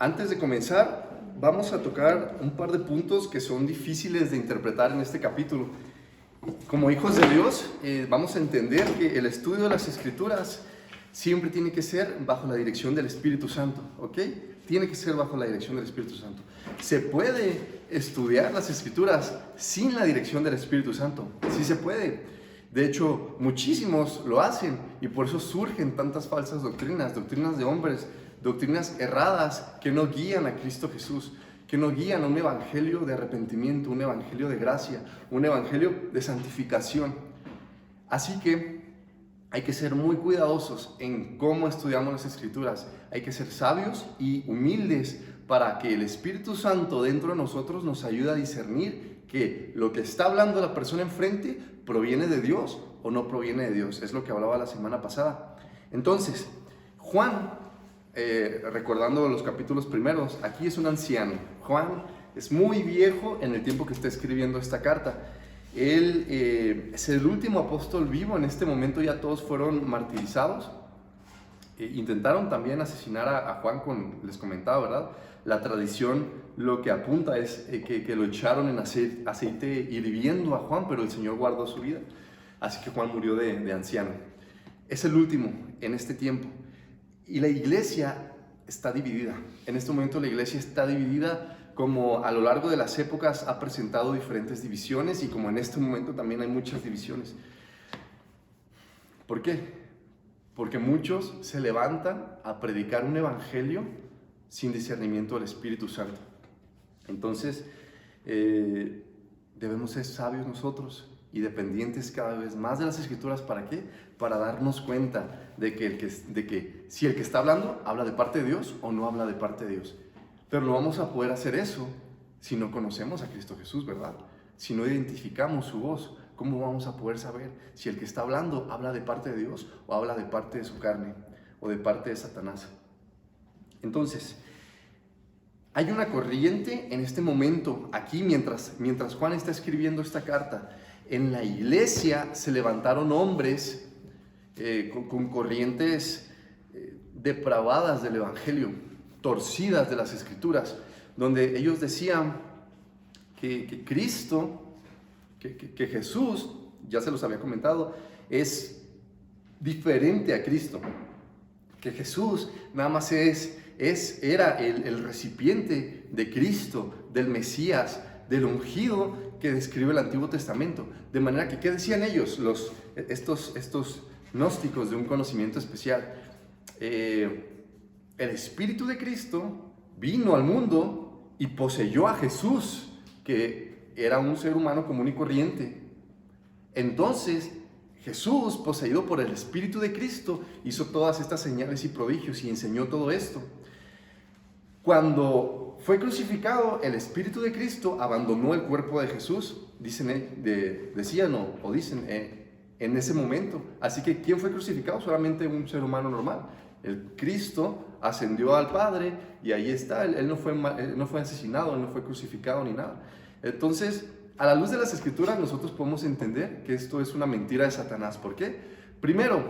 Antes de comenzar, vamos a tocar un par de puntos que son difíciles de interpretar en este capítulo. Como hijos de Dios, vamos a entender que el estudio de las Escrituras siempre tiene que ser bajo la dirección del Espíritu Santo, ¿ok? Tiene que ser bajo la dirección del Espíritu Santo. ¿Se puede estudiar las Escrituras sin la dirección del Espíritu Santo? Sí se puede. De hecho, muchísimos lo hacen y por eso surgen tantas falsas doctrinas de hombres, doctrinas erradas que no guían a Cristo Jesús, que no guían a un evangelio de arrepentimiento, un evangelio de gracia, un evangelio de santificación. Así que hay que ser muy cuidadosos en cómo estudiamos las Escrituras. Hay que ser sabios y humildes para que el Espíritu Santo dentro de nosotros nos ayude a discernir que lo que está hablando la persona enfrente proviene de Dios o no proviene de Dios. Es lo que hablaba la semana pasada. Entonces, Juan, recordando los capítulos primeros, aquí es un anciano. Juan es muy viejo en el tiempo que está escribiendo esta carta. Él es el último apóstol vivo. En este momento ya todos fueron martirizados. Intentaron también asesinar a Juan, les comentaba, ¿verdad? La tradición lo que apunta es que lo echaron en aceite hirviendo a Juan, pero el Señor guardó su vida. Así que Juan murió de anciano. Es el último en este tiempo. Y la iglesia está dividida. En este momento la iglesia está dividida, como a lo largo de las épocas ha presentado diferentes divisiones y como en este momento también hay muchas divisiones. ¿Por qué? Porque muchos se levantan a predicar un evangelio sin discernimiento del Espíritu Santo. Entonces, debemos ser sabios nosotros y dependientes cada vez más de las Escrituras. ¿Para qué? Para darnos cuenta de que si el que está hablando habla de parte de Dios o no habla de parte de Dios. Pero no vamos a poder hacer eso si no conocemos a Cristo Jesús, ¿verdad? Si no identificamos su voz, ¿cómo vamos a poder saber si el que está hablando habla de parte de Dios o habla de parte de su carne o de parte de Satanás? Entonces, hay una corriente en este momento, aquí mientras Juan está escribiendo esta carta. En la iglesia se levantaron hombres con corrientes depravadas del evangelio, torcidas de las Escrituras, donde ellos decían que Cristo, que Jesús, ya se los había comentado, es diferente a Cristo, que Jesús nada más era el recipiente de Cristo, del Mesías, del ungido que describe el Antiguo Testamento. De manera que, ¿qué decían ellos? Estos gnósticos de un conocimiento especial. El Espíritu de Cristo vino al mundo y poseyó a Jesús, que era un ser humano común y corriente. Entonces, Jesús, poseído por el Espíritu de Cristo, hizo todas estas señales y prodigios y enseñó todo esto. Cuando fue crucificado, el Espíritu de Cristo abandonó el cuerpo de Jesús, dicen en ese momento. Así que, ¿quién fue crucificado? Solamente un ser humano normal. El Cristo ascendió al Padre y ahí está. Él no fue asesinado, él no fue crucificado ni nada. Entonces, a la luz de las Escrituras, nosotros podemos entender que esto es una mentira de Satanás. ¿Por qué? Primero,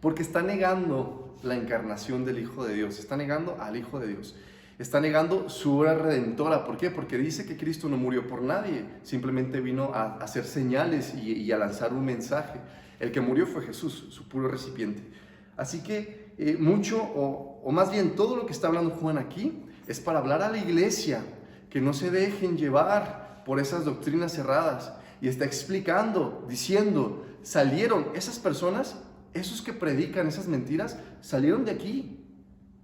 porque está negando la encarnación del Hijo de Dios, está negando al Hijo de Dios, está negando su obra redentora. ¿Por qué? Porque dice que Cristo no murió por nadie, simplemente vino a hacer señales y a lanzar un mensaje. El que murió fue Jesús, su puro recipiente. Así que más bien todo lo que está hablando Juan aquí es para hablar a la iglesia, que no se dejen llevar por esas doctrinas erradas, y está explicando, diciendo, salieron esas personas, esos que predican esas mentiras, salieron de aquí,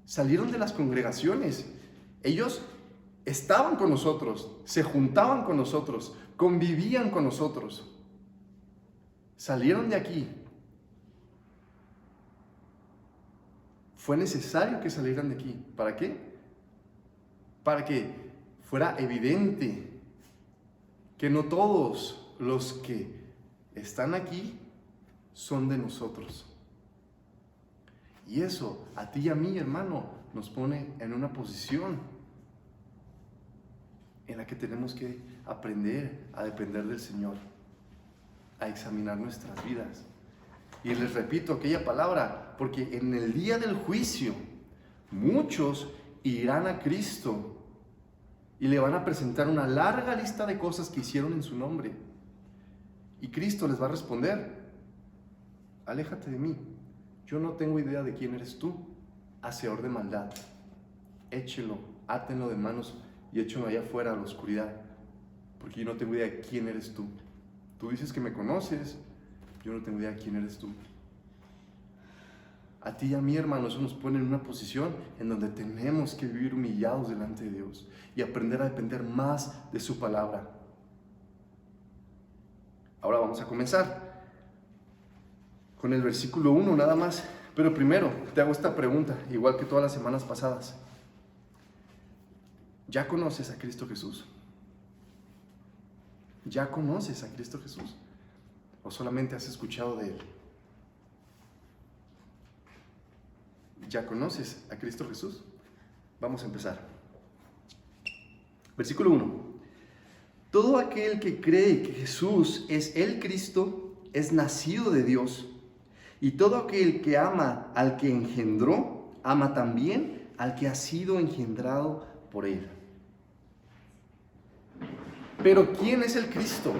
salieron de las congregaciones. Ellos estaban con nosotros, se juntaban con nosotros, convivían con nosotros, salieron de aquí. Fue necesario que salieran de aquí. ¿Para qué? Para que fuera evidente que no todos los que están aquí son de nosotros. Y eso, a ti y a mí, hermano, nos pone en una posición en la que tenemos que aprender a depender del Señor, a examinar nuestras vidas. Y les repito aquella palabra, porque en el día del juicio, muchos irán a Cristo y le van a presentar una larga lista de cosas que hicieron en su nombre. Y Cristo les va a responder: aléjate de mí, yo no tengo idea de quién eres tú, hacedor de maldad. Échelo, átenlo de manos y échenlo allá afuera a la oscuridad, porque yo no tengo idea de quién eres tú. Tú dices que me conoces, yo no tengo idea de quién eres tú. A ti y a mí, hermano, eso nos pone en una posición en donde tenemos que vivir humillados delante de Dios y aprender a depender más de su palabra. Ahora vamos a comenzar con el versículo 1 nada más. Pero primero te hago esta pregunta, igual que todas las semanas pasadas. ¿Ya conoces a Cristo Jesús? ¿Ya conoces a Cristo Jesús? ¿O solamente has escuchado de Él? ¿Ya conoces a Cristo Jesús? Vamos a empezar. Versículo 1. Todo aquel que cree que Jesús es el Cristo es nacido de Dios. Y todo aquel que ama al que engendró, ama también al que ha sido engendrado por Él. Pero ¿quién es el Cristo?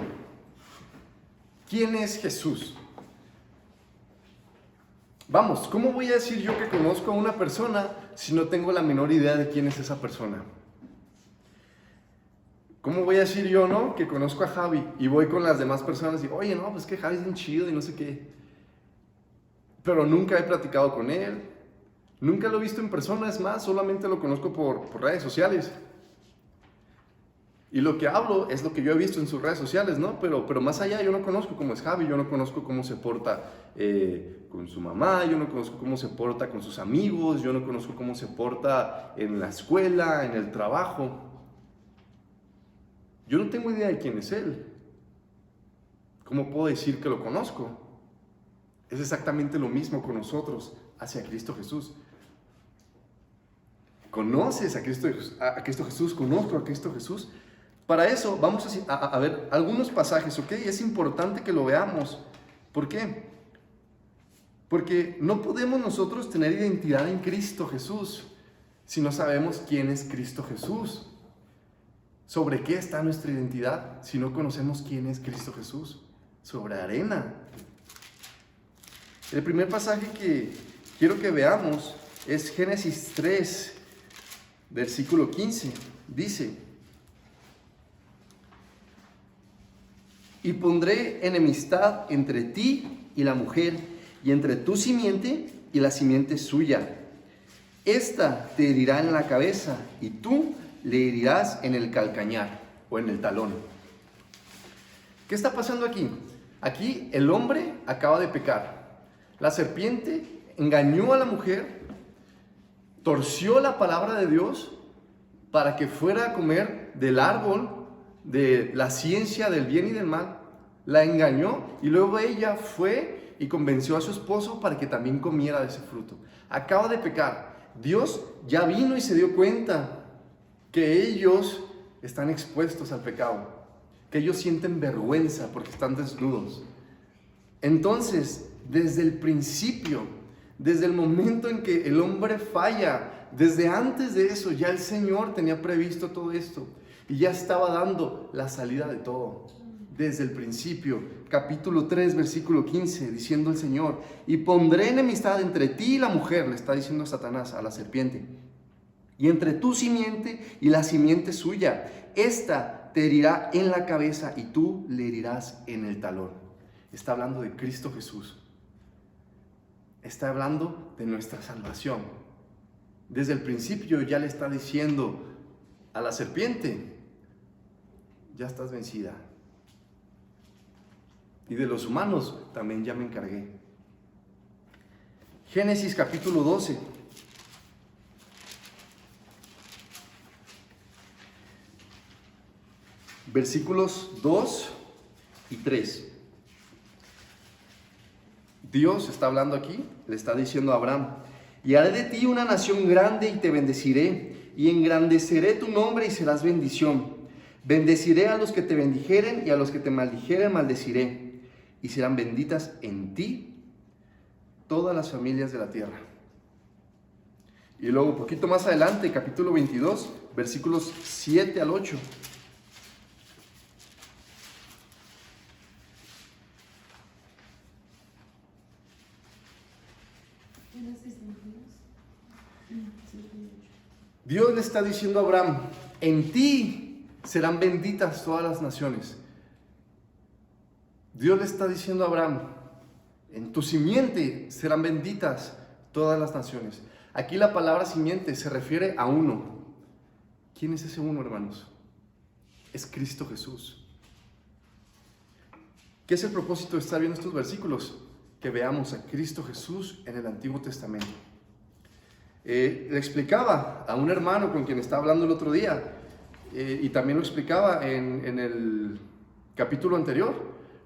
¿Quién es Jesús? Vamos, ¿cómo voy a decir yo que conozco a una persona si no tengo la menor idea de quién es esa persona? ¿Cómo voy a decir yo, no, que conozco a Javi y voy con las demás personas y digo, oye, no, pues que Javi es bien chido y no sé qué? Pero nunca he platicado con él, nunca lo he visto en persona, es más, solamente lo conozco por redes sociales. Y lo que hablo es lo que yo he visto en sus redes sociales, ¿no? Pero más allá yo no conozco cómo es Javi, yo no conozco cómo se porta con su mamá, yo no conozco cómo se porta con sus amigos, yo no conozco cómo se porta en la escuela, en el trabajo. Yo no tengo idea de quién es él. ¿Cómo puedo decir que lo conozco? Es exactamente lo mismo con nosotros hacia Cristo Jesús. ¿Conoces a Cristo Jesús? ¿Conozco a Cristo Jesús? Para eso vamos a ver algunos pasajes, ¿ok? Es importante que lo veamos. ¿Por qué? Porque no podemos nosotros tener identidad en Cristo Jesús si no sabemos quién es Cristo Jesús. ¿Sobre qué está nuestra identidad si no conocemos quién es Cristo Jesús? Sobre arena. El primer pasaje que quiero que veamos es Génesis 3, versículo 15. Dice: y pondré enemistad entre ti y la mujer, y entre tu simiente y la simiente suya. Esta te herirá en la cabeza, y tú le herirás en el calcañar o en el talón. ¿Qué está pasando aquí? Aquí el hombre acaba de pecar. La serpiente engañó a la mujer, torció la palabra de Dios para que fuera a comer del árbol de la ciencia del bien y del mal. La engañó y luego ella fue y convenció a su esposo para que también comiera de ese fruto. Acaba de pecar. Dios ya vino y se dio cuenta que ellos están expuestos al pecado, que ellos sienten vergüenza porque están desnudos. Entonces, desde el principio, desde el momento en que el hombre falla, desde antes de eso, ya el Señor tenía previsto todo esto y ya estaba dando la salida de todo. Desde el principio, capítulo 3, versículo 15, diciendo el Señor: y pondré enemistad entre ti y la mujer, le está diciendo Satanás a la serpiente, y entre tu simiente y la simiente suya. Esta te herirá en la cabeza y tú le herirás en el talón. Está hablando de Cristo Jesús. Está hablando de nuestra salvación. Desde el principio ya le está diciendo a la serpiente: ya estás vencida. Y de los humanos también ya me encargué. Génesis capítulo 12. Versículos 2 y 3. Dios está hablando aquí, le está diciendo a Abraham: y haré de ti una nación grande y te bendeciré, y engrandeceré tu nombre y serás bendición. Bendeciré a los que te bendijeren y a los que te maldijeren maldeciré, y serán benditas en ti todas las familias de la tierra. Y luego, un poquito más adelante, capítulo 22, versículos 7 al 8. Dios le está diciendo a Abraham, en ti serán benditas todas las naciones. Dios le está diciendo a Abraham, en tu simiente serán benditas todas las naciones. Aquí la palabra simiente se refiere a uno. ¿Quién es ese uno, hermanos? Es Cristo Jesús. ¿Qué es el propósito de estar viendo estos versículos? Que veamos a Cristo Jesús en el Antiguo Testamento. Le explicaba a un hermano con quien estaba hablando el otro día, y también lo explicaba en el capítulo anterior.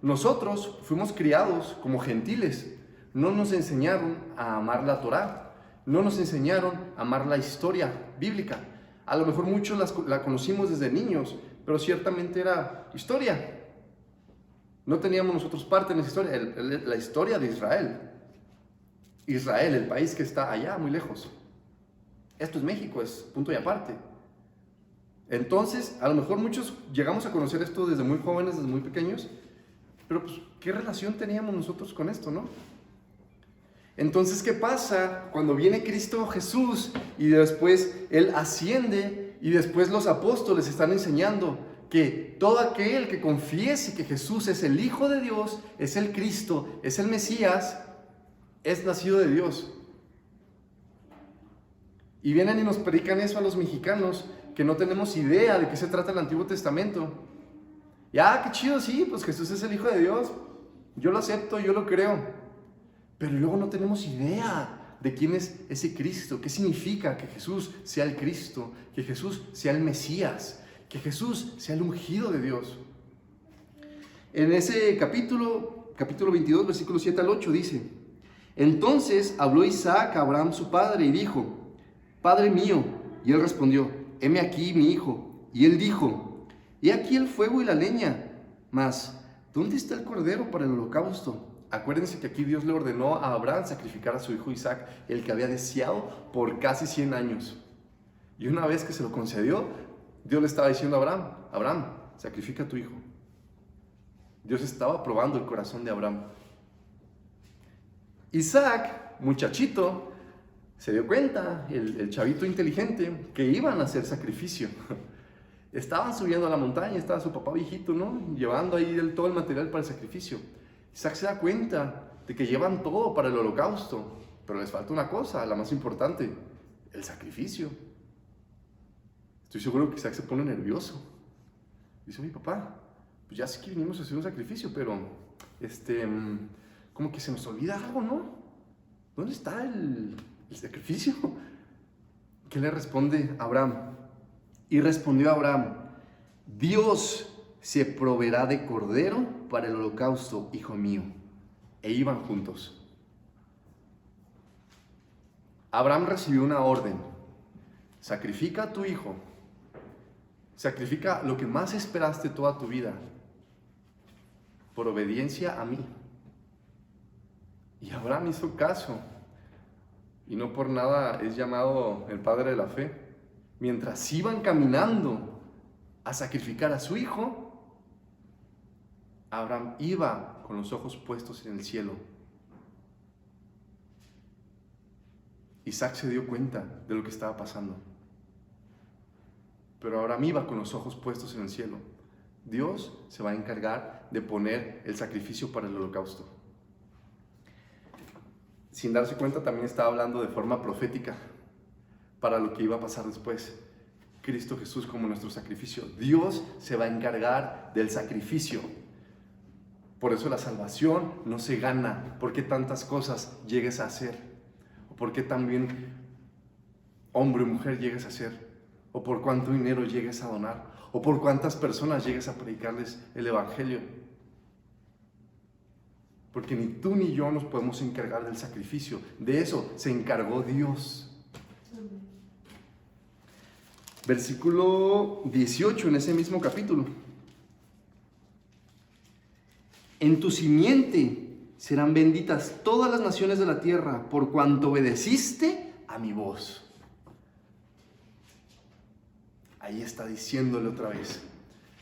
Nosotros fuimos criados como gentiles. No nos enseñaron a amar la Torá, no nos enseñaron a amar la historia bíblica. A lo mejor muchos la conocimos desde niños, pero ciertamente era historia. No teníamos nosotros parte en esa historia, la historia de Israel. Israel, el país que está allá, muy lejos. Esto es México, es punto y aparte. Entonces, a lo mejor muchos llegamos a conocer esto desde muy jóvenes, desde muy pequeños, pero pues, ¿qué relación teníamos nosotros con esto, no? Entonces, ¿qué pasa cuando viene Cristo Jesús y después Él asciende y después los apóstoles están enseñando que todo aquel que confiese que Jesús es el Hijo de Dios, es el Cristo, es el Mesías, es nacido de Dios? Y vienen y nos predican eso a los mexicanos, que no tenemos idea de qué se trata el Antiguo Testamento. Ya, qué chido, sí, pues Jesús es el Hijo de Dios. Yo lo acepto, yo lo creo. Pero luego no tenemos idea de quién es ese Cristo, qué significa que Jesús sea el Cristo, que Jesús sea el Mesías, que Jesús sea el ungido de Dios. En ese capítulo 22, versículos 7 al 8 dice: entonces habló Isaac a Abraham su padre y dijo: Padre mío. Y él respondió: heme aquí mi hijo. Y él dijo: he aquí el fuego y la leña, mas ¿dónde está el cordero para el holocausto? Acuérdense que aquí Dios le ordenó a Abraham sacrificar a su hijo Isaac, el que había deseado por casi 100 años. Y una vez que se lo concedió, Dios le estaba diciendo a Abraham: Abraham, sacrifica a tu hijo. Dios estaba probando el corazón de Abraham. Isaac, muchachito, se dio cuenta, el chavito inteligente, que iban a hacer sacrificio. Estaban subiendo a la montaña, estaba su papá viejito, ¿no? Llevando ahí todo el material para el sacrificio. Isaac se da cuenta de que llevan todo para el holocausto, pero les falta una cosa, la más importante: el sacrificio. Estoy seguro que Isaac se pone nervioso. Dice: mi papá, pues ya sé que vinimos a hacer un sacrificio, pero como que se nos olvida algo, ¿no? ¿Dónde está el sacrificio? ¿Qué le responde Abraham? Y respondió Abraham: Dios se proveerá de cordero para el holocausto, hijo mío. E iban juntos. Abraham recibió una orden: sacrifica a tu hijo, sacrifica lo que más esperaste toda tu vida, por obediencia a mí. Y Abraham hizo caso, y no por nada es llamado el padre de la fe. Mientras iban caminando a sacrificar a su hijo, Abraham iba con los ojos puestos en el cielo. Isaac se dio cuenta de lo que estaba pasando, pero Abraham iba con los ojos puestos en el cielo. Dios se va a encargar de poner el sacrificio para el holocausto. Sin darse cuenta, también estaba hablando de forma profética para lo que iba a pasar después. Cristo Jesús como nuestro sacrificio. Dios se va a encargar del sacrificio. Por eso la salvación no se gana porque tantas cosas llegues a hacer, o porque también hombre o mujer llegues a hacer, o por cuánto dinero llegues a donar, o por cuántas personas llegues a predicarles el evangelio. Porque ni tú ni yo nos podemos encargar del sacrificio. De eso se encargó Dios. Versículo 18 en ese mismo capítulo. En tu simiente serán benditas todas las naciones de la tierra, por cuanto obedeciste a mi voz. Ahí está diciéndole otra vez,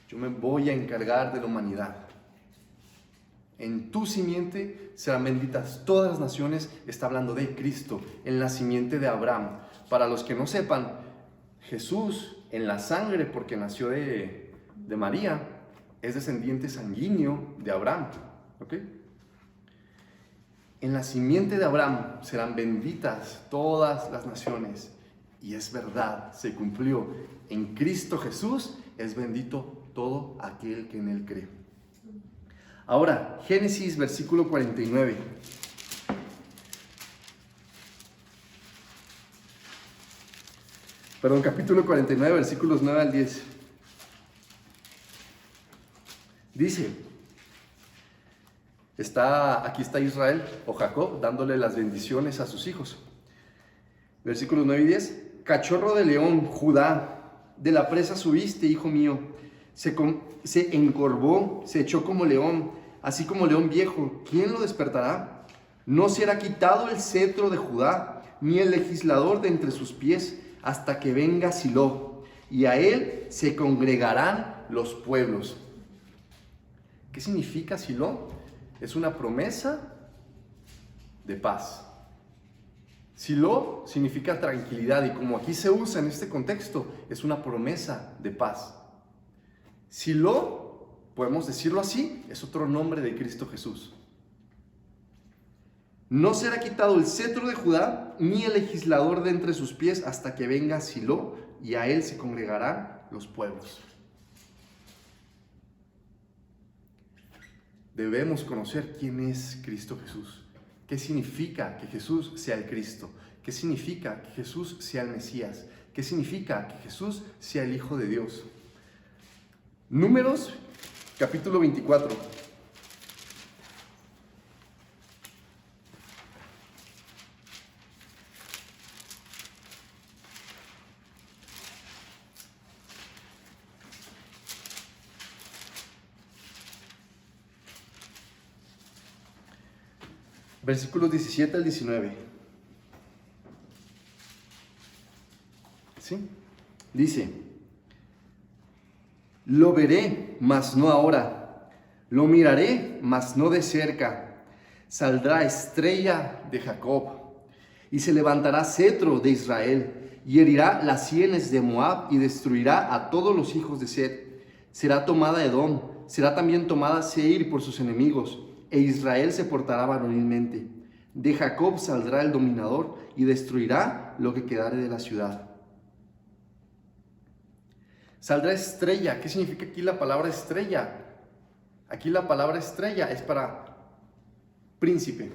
yo me voy a encargar de la humanidad. En tu simiente serán benditas todas las naciones. Está hablando de Cristo, en la simiente de Abraham. Para los que no sepan, Jesús en la sangre, porque nació de María, es descendiente sanguíneo de Abraham. ¿Ok? En la simiente de Abraham serán benditas todas las naciones. Y es verdad, se cumplió. En Cristo Jesús es bendito todo aquel que en Él cree. Ahora, Génesis versículo 49. Perdón, capítulo 49, versículos 9 al 10. Dice, aquí está Israel o Jacob dándole las bendiciones a sus hijos. Versículos 9 y 10. Cachorro de león, Judá, de la presa subiste, hijo mío. Se encorvó, se echó como león, así como león viejo. ¿Quién lo despertará? No será quitado el cetro de Judá, ni el legislador de entre sus pies, hasta que venga Silo, y a él se congregarán los pueblos. ¿Qué significa Silo? Es una promesa de paz. Silo significa tranquilidad, y como aquí se usa en este contexto, es una promesa de paz. Silo, podemos decirlo así, es otro nombre de Cristo Jesús. No será quitado el cetro de Judá, ni el legislador de entre sus pies, hasta que venga Silo, y a él se congregarán los pueblos. Debemos conocer quién es Cristo Jesús. ¿Qué significa que Jesús sea el Cristo? ¿Qué significa que Jesús sea el Mesías? ¿Qué significa que Jesús sea el Hijo de Dios? Números, capítulo 24. Versículos 17 al 19. ¿Sí? Dice, lo veré, mas no ahora. Lo miraré, mas no de cerca. Saldrá estrella de Jacob, y se levantará cetro de Israel, y herirá las sienes de Moab, y destruirá a todos los hijos de Set. Será tomada Edom, será también tomada Seir por sus enemigos, e Israel se portará varonilmente. De Jacob saldrá el dominador, y destruirá lo que quedare de la ciudad. Saldrá estrella. ¿Qué significa aquí la palabra estrella? Aquí la palabra estrella es para príncipe,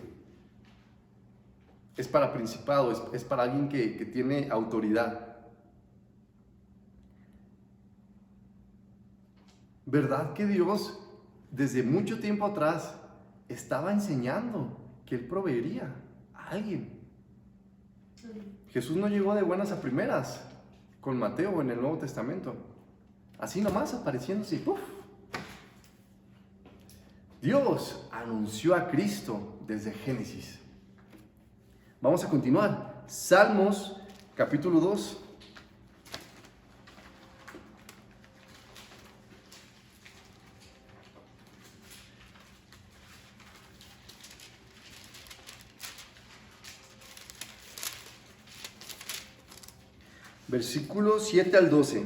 es para principado, es para alguien que tiene autoridad. ¿Verdad que Dios desde mucho tiempo atrás estaba enseñando que Él proveería a alguien? Jesús no llegó de buenas a primeras con Mateo en el Nuevo Testamento, así nomás apareciéndose, ¡puf! Dios anunció a Cristo desde Génesis. Vamos a continuar. Salmos, capítulo 2. Versículos 7 al 12.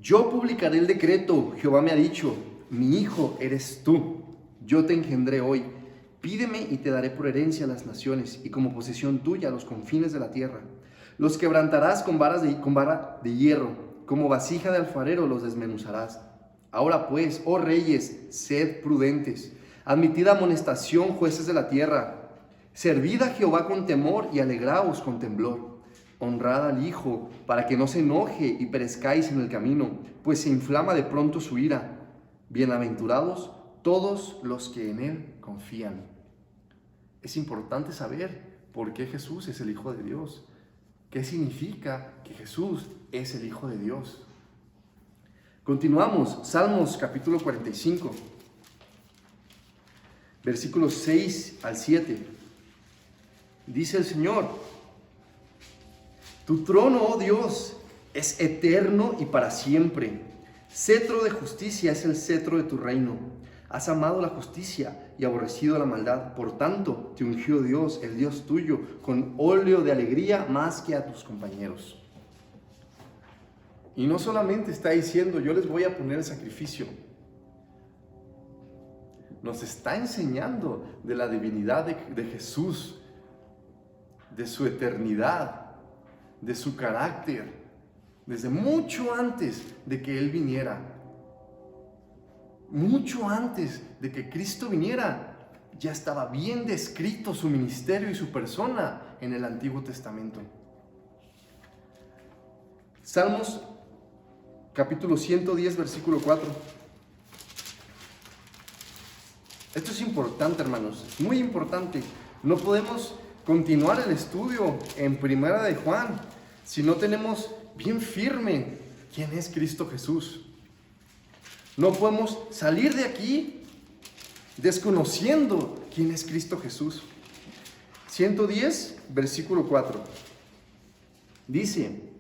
Yo publicaré el decreto, Jehová me ha dicho, mi hijo eres tú, yo te engendré hoy. Pídeme y te daré por herencia a las naciones y como posesión tuya los confines de la tierra. Los quebrantarás con vara de hierro, como vasija de alfarero los desmenuzarás. Ahora pues, oh reyes, sed prudentes, admitid amonestación, jueces de la tierra. Servid a Jehová con temor y alegraos con temblor. Honrad al Hijo, para que no se enoje y perezcáis en el camino, pues se inflama de pronto su ira. Bienaventurados todos los que en Él confían. Es importante saber por qué Jesús es el Hijo de Dios. ¿Qué significa que Jesús es el Hijo de Dios? Continuamos, Salmos capítulo 45, versículos 6 al 7. Dice el Señor, Tu trono, oh Dios, es eterno y para siempre. Cetro de justicia es el cetro de tu reino. Has amado la justicia y aborrecido la maldad. Por tanto, te ungió Dios, el Dios tuyo, con óleo de alegría más que a tus compañeros. Y no solamente está diciendo, yo les voy a poner el sacrificio. Nos está enseñando de la divinidad de Jesús, de su eternidad, de su carácter, desde mucho antes de que Él viniera. Mucho antes de que Cristo viniera, ya estaba bien descrito su ministerio y su persona en el Antiguo Testamento. Salmos capítulo 110, versículo 4. Esto es importante, hermanos, muy importante. No podemos continuar el estudio en Primera de Juan si no tenemos bien firme quién es Cristo Jesús. No podemos salir de aquí desconociendo quién es Cristo Jesús. 110, versículo 4. Dice: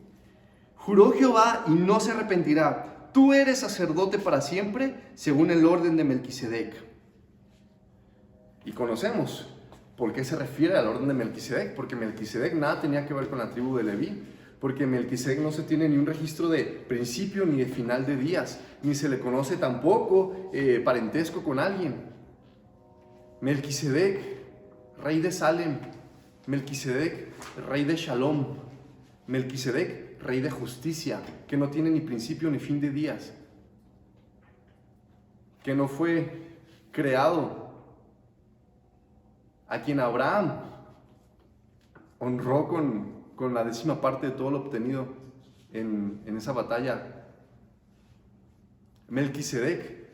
juró Jehová y no se arrepentirá. Tú eres sacerdote para siempre, según el orden de Melquisedec. Y conocemos por qué se refiere al orden de Melquisedec, porque Melquisedec nada tenía que ver con la tribu de Leví, porque Melquisedec no se tiene ni un registro de principio ni de final de días, ni se le conoce tampoco parentesco con alguien. Melquisedec, rey de Salem. Melquisedec, rey de Shalom. Melquisedec, rey de justicia, que no tiene ni principio ni fin de días, que no fue creado, a quien Abraham honró con la 10ª parte de todo lo obtenido en esa batalla. Melquisedec,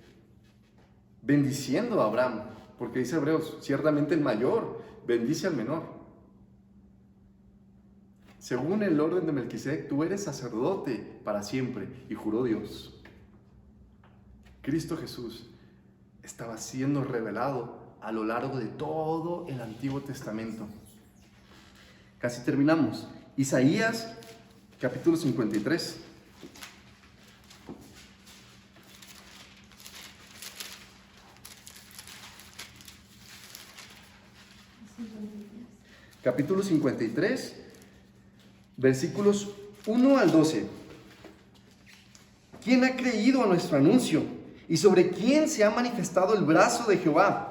bendiciendo a Abraham, porque dice Hebreos, ciertamente el mayor bendice al menor. Según el orden de Melquisedec, tú eres sacerdote para siempre, y juró Dios. Cristo Jesús estaba siendo revelado a lo largo de todo el Antiguo Testamento. Casi terminamos. Isaías, capítulo 53. Capítulo 53, versículos 1 al 12. ¿Quién ha creído a nuestro anuncio? ¿Y sobre quién se ha manifestado el brazo de Jehová?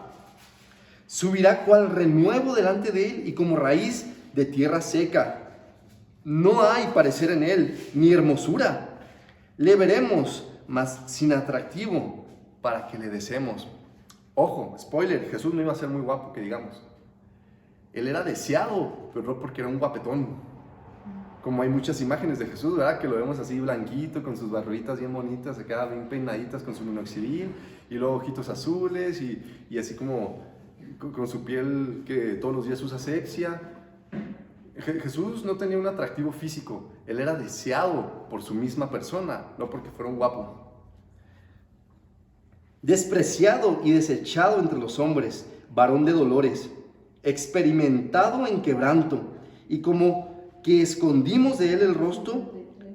Subirá cual renuevo delante de él y como raíz de tierra seca. No hay parecer en él, ni hermosura. Le veremos, mas sin atractivo, para que le deseemos. Ojo, spoiler, Jesús no iba a ser muy guapo, que digamos. Él era deseado, pero no porque era un guapetón. Como hay muchas imágenes de Jesús, ¿verdad? Que lo vemos así blanquito, con sus barbitas bien bonitas, se queda bien peinaditas con su minoxidil, y luego ojitos azules, y así como con su piel que todos los días usa asepsia. Jesús no tenía un atractivo físico, él era deseado por su misma persona, no porque fuera un guapo. Despreciado y desechado entre los hombres, varón de dolores, experimentado en quebranto, y como que escondimos de él el rostro,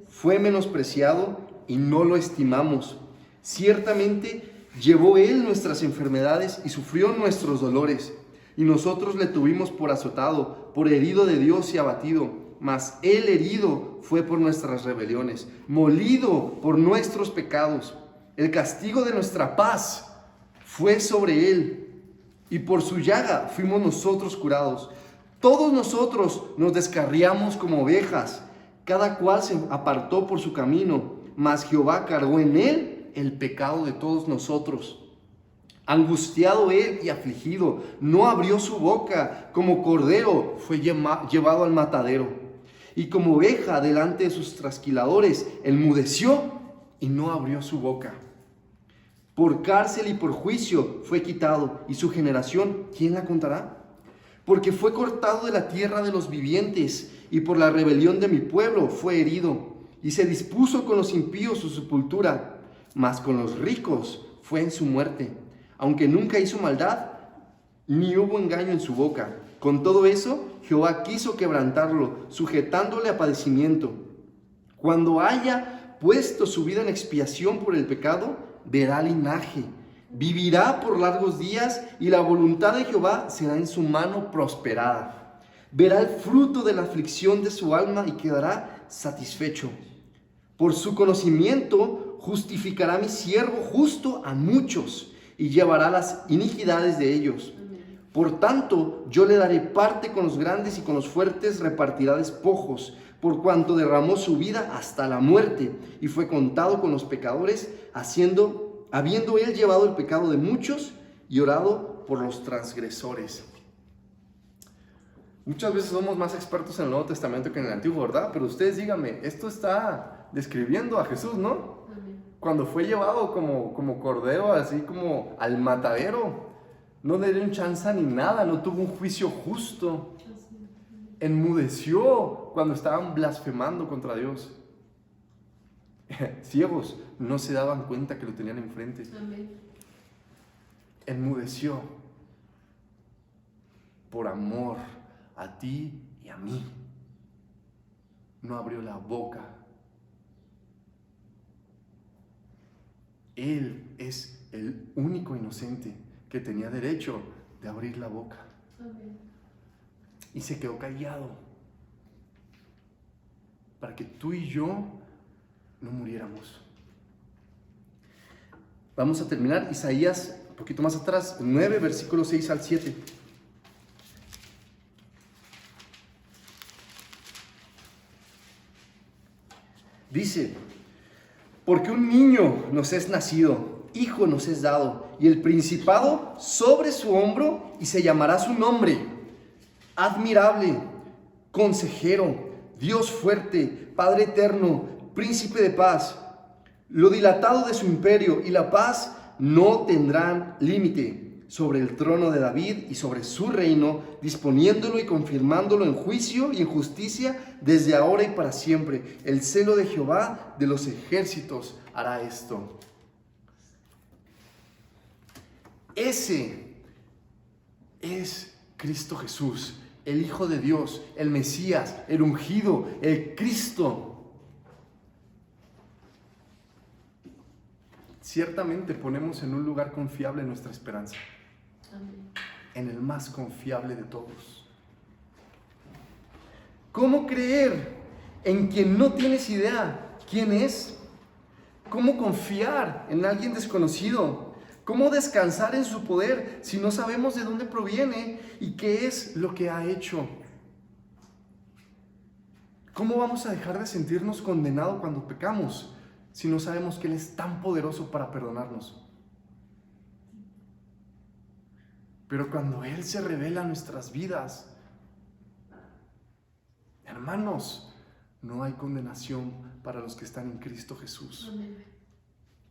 fue menospreciado y no lo estimamos. Ciertamente llevó él nuestras enfermedades y sufrió nuestros dolores, y nosotros le tuvimos por azotado, por herido de Dios y abatido. Mas él herido fue por nuestras rebeliones, molido por nuestros pecados. El castigo de nuestra paz fue sobre él, y por su llaga fuimos nosotros curados. Todos nosotros nos descarriamos como ovejas, cada cual se apartó por su camino, mas Jehová cargó en él el pecado de todos nosotros. Angustiado él y afligido, no abrió su boca. Como cordero fue llevado al matadero, y como oveja delante de sus trasquiladores, enmudeció y no abrió su boca. Por cárcel y por juicio fue quitado, y su generación, ¿quién la contará? Porque fue cortado de la tierra de los vivientes, y por la rebelión de mi pueblo fue herido, y se dispuso con los impíos su sepultura, mas con los ricos fue en su muerte, aunque nunca hizo maldad, ni hubo engaño en su boca. Con todo eso, Jehová quiso quebrantarlo, sujetándole a padecimiento. Cuando haya puesto su vida en expiación por el pecado, verá linaje, vivirá por largos días y la voluntad de Jehová será en su mano prosperada. Verá el fruto de la aflicción de su alma y quedará satisfecho. Por su conocimiento justificará mi siervo justo a muchos y llevará las iniquidades de ellos. Por tanto, yo le daré parte con los grandes y con los fuertes repartirá despojos, por cuanto derramó su vida hasta la muerte y fue contado con los pecadores, habiendo él llevado el pecado de muchos y orado por los transgresores. Muchas veces somos más expertos en el Nuevo Testamento que en el Antiguo, ¿verdad? Pero ustedes díganme, esto está describiendo a Jesús, ¿no? Cuando fue llevado como cordero, así como al matadero. No le dieron chance ni nada, no tuvo un juicio justo. Enmudeció cuando estaban blasfemando contra Dios. Ciegos, no se daban cuenta que lo tenían enfrente. Amén. Enmudeció por amor a ti y a mí. No abrió la boca. Él es el único inocente que tenía derecho de abrir la boca. Amén. Y se quedó callado para que tú y yo no muriéramos. Vamos a terminar Isaías, un poquito más atrás, 9, versículos 6 al 7. Dice: porque un niño nos es nacido, hijo nos es dado, y el principado sobre su hombro, y se llamará su nombre: admirable, consejero, Dios fuerte, Padre eterno, príncipe de paz. Lo dilatado de su imperio y la paz no tendrán límite sobre el trono de David y sobre su reino, disponiéndolo y confirmándolo en juicio y en justicia desde ahora y para siempre. El celo de Jehová de los ejércitos hará esto. Ese es Cristo Jesús, el Hijo de Dios, el Mesías, el ungido, el Cristo. Ciertamente ponemos en un lugar confiable nuestra esperanza. Amén. En el más confiable de todos. ¿Cómo creer en quien no tienes idea quién es? ¿Cómo confiar en alguien desconocido? ¿Cómo descansar en su poder si no sabemos de dónde proviene y qué es lo que ha hecho? ¿Cómo vamos a dejar de sentirnos condenados cuando pecamos si no sabemos que Él es tan poderoso para perdonarnos? Pero cuando Él se revela en nuestras vidas, hermanos, no hay condenación para los que están en Cristo Jesús. Amén.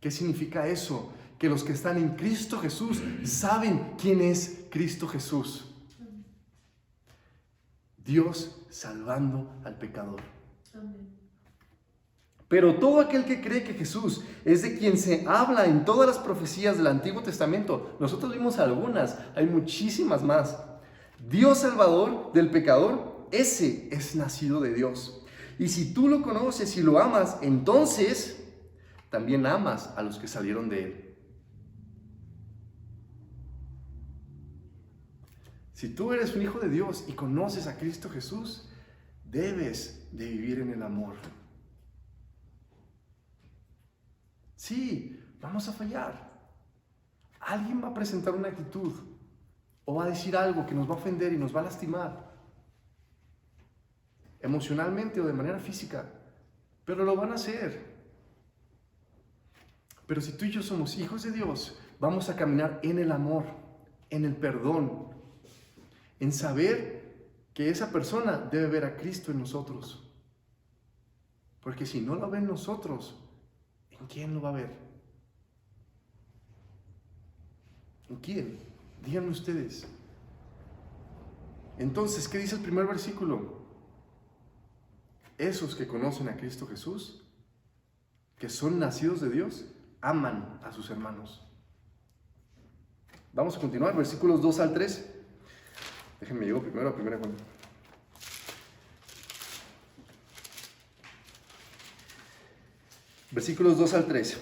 ¿Qué significa eso? Que los que están en Cristo Jesús saben quién es Cristo Jesús. Dios salvando al pecador. Amén. Pero todo aquel que cree que Jesús es de quien se habla en todas las profecías del Antiguo Testamento, nosotros vimos algunas, hay muchísimas más. Dios salvador del pecador, ese es nacido de Dios. Y si tú lo conoces y lo amas, entonces también amas a los que salieron de Él. Si tú eres un hijo de Dios y conoces a Cristo Jesús, debes de vivir en el amor. Sí, vamos a fallar. Alguien va a presentar una actitud o va a decir algo que nos va a ofender y nos va a lastimar, emocionalmente o de manera física, pero lo van a hacer. Pero si tú y yo somos hijos de Dios, vamos a caminar en el amor, en el perdón, en saber que esa persona debe ver a Cristo en nosotros. Porque si no lo ve en nosotros, ¿en quién lo va a ver? ¿En quién? Díganme ustedes. Entonces, ¿qué dice el primer versículo? Esos que conocen a Cristo Jesús, que son nacidos de Dios, aman a sus hermanos. Vamos a continuar, versículos 2 al 3. Déjenme llego primero a 1 Juan. Versículos 2 al 3.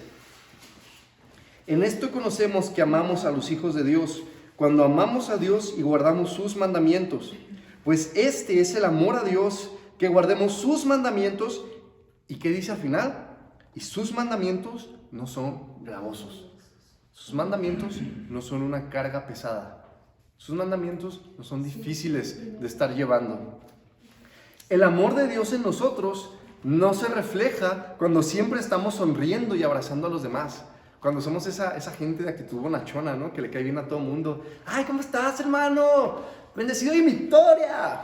En esto conocemos que amamos a los hijos de Dios, cuando amamos a Dios y guardamos sus mandamientos. Pues este es el amor a Dios, que guardemos sus mandamientos. ¿Y qué dice al final? Y sus mandamientos no son gravosos. Sus mandamientos no son una carga pesada. Sus mandamientos no son difíciles de estar llevando. El amor de Dios en nosotros no se refleja cuando siempre estamos sonriendo y abrazando a los demás. Cuando somos esa gente de actitud bonachona, ¿no? Que le cae bien a todo el mundo. ¡Ay, ¿cómo estás, hermano? ¡Bendecido y victoria!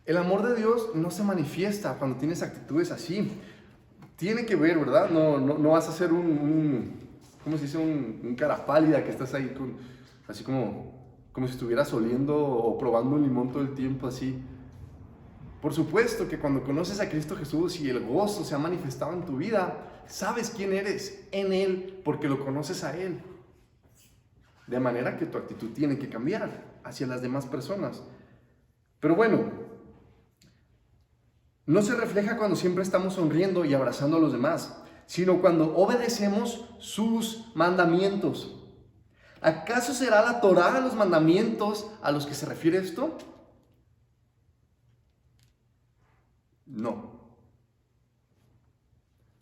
El amor de Dios no se manifiesta cuando tienes actitudes así. Tiene que ver, ¿verdad? No vas a ser ¿cómo se dice? Un cara pálida que estás ahí así como si estuvieras oliendo o probando un limón todo el tiempo así. Por supuesto que cuando conoces a Cristo Jesús y el gozo se ha manifestado en tu vida, sabes quién eres en Él porque lo conoces a Él. De manera que tu actitud tiene que cambiar hacia las demás personas. Pero bueno, no se refleja cuando siempre estamos sonriendo y abrazando a los demás, sino cuando obedecemos sus mandamientos. ¿Acaso será la Torá los mandamientos a los que se refiere esto? No.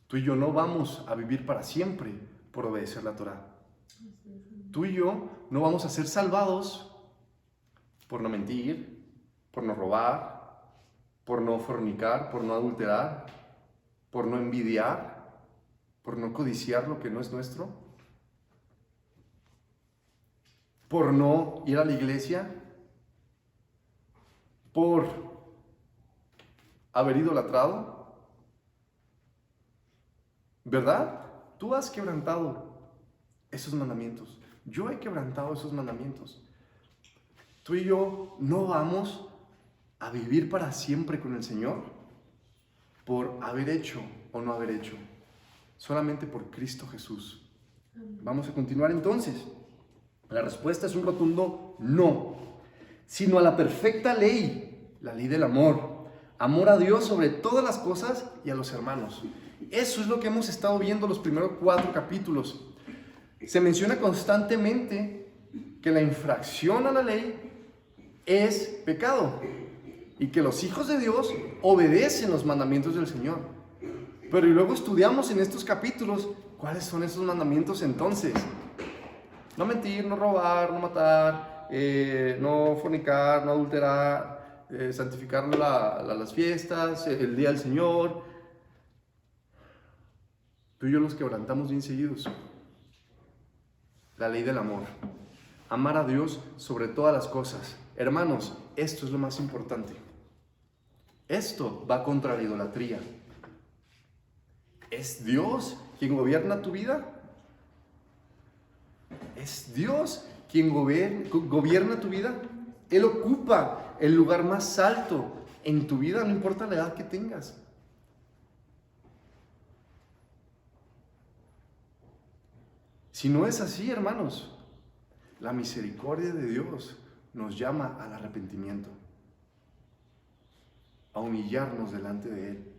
Tú y yo no vamos a vivir para siempre por obedecer la Torá. Tú y yo no vamos a ser salvados por no mentir, por no robar, por no fornicar, por no adulterar, por no envidiar, por no codiciar lo que no es nuestro, por no ir a la iglesia, por haber idolatrado. ¿Verdad? Tú has quebrantado esos mandamientos. Yo he quebrantado esos mandamientos. Tú y yo no vamos a vivir para siempre con el Señor por haber hecho o no haber hecho. Solamente por Cristo Jesús. Vamos a continuar entonces. La respuesta es un rotundo no. Sino a la perfecta ley, la ley del amor. Amor a Dios sobre todas las cosas y a los hermanos. Eso es lo que hemos estado viendo los primeros 4 capítulos. Se menciona constantemente que la infracción a la ley es pecado y que los hijos de Dios obedecen los mandamientos del Señor. Pero y luego estudiamos en estos capítulos cuáles son esos mandamientos entonces. No mentir, no robar, no matar, no fornicar, no adulterar, santificar las fiestas, el día del Señor. Tú y yo los quebrantamos bien seguidos. La ley del amor. Amar a Dios sobre todas las cosas. Hermanos, esto es lo más importante. Esto va contra la idolatría. ¿Es Dios quien gobierna tu vida? ¿Es Dios quien gobierna tu vida? Él ocupa el lugar más alto en tu vida, no importa la edad que tengas. Si no es así, hermanos, la misericordia de Dios nos llama al arrepentimiento, a humillarnos delante de Él.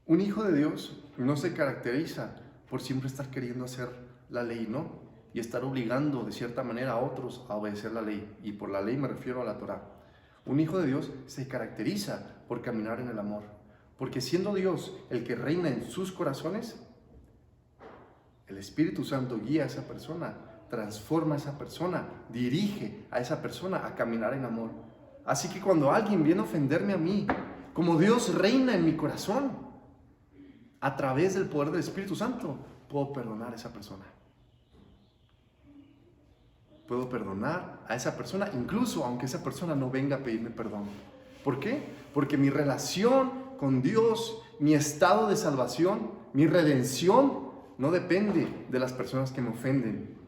Un hijo de Dios no se caracteriza por siempre estar queriendo hacer la ley, ¿no? Y estar obligando de cierta manera a otros a obedecer la ley. Y por la ley me refiero a la Torá. Un hijo de Dios se caracteriza por caminar en el amor. Porque siendo Dios el que reina en sus corazones, el Espíritu Santo guía a esa persona, transforma a esa persona, dirige a esa persona a caminar en amor. Así que cuando alguien viene a ofenderme a mí, como Dios reina en mi corazón, a través del poder del Espíritu Santo, puedo perdonar a esa persona. Puedo perdonar a esa persona, incluso aunque esa persona no venga a pedirme perdón. ¿Por qué? Porque mi relación con Dios, mi estado de salvación, mi redención, no depende de las personas que me ofenden.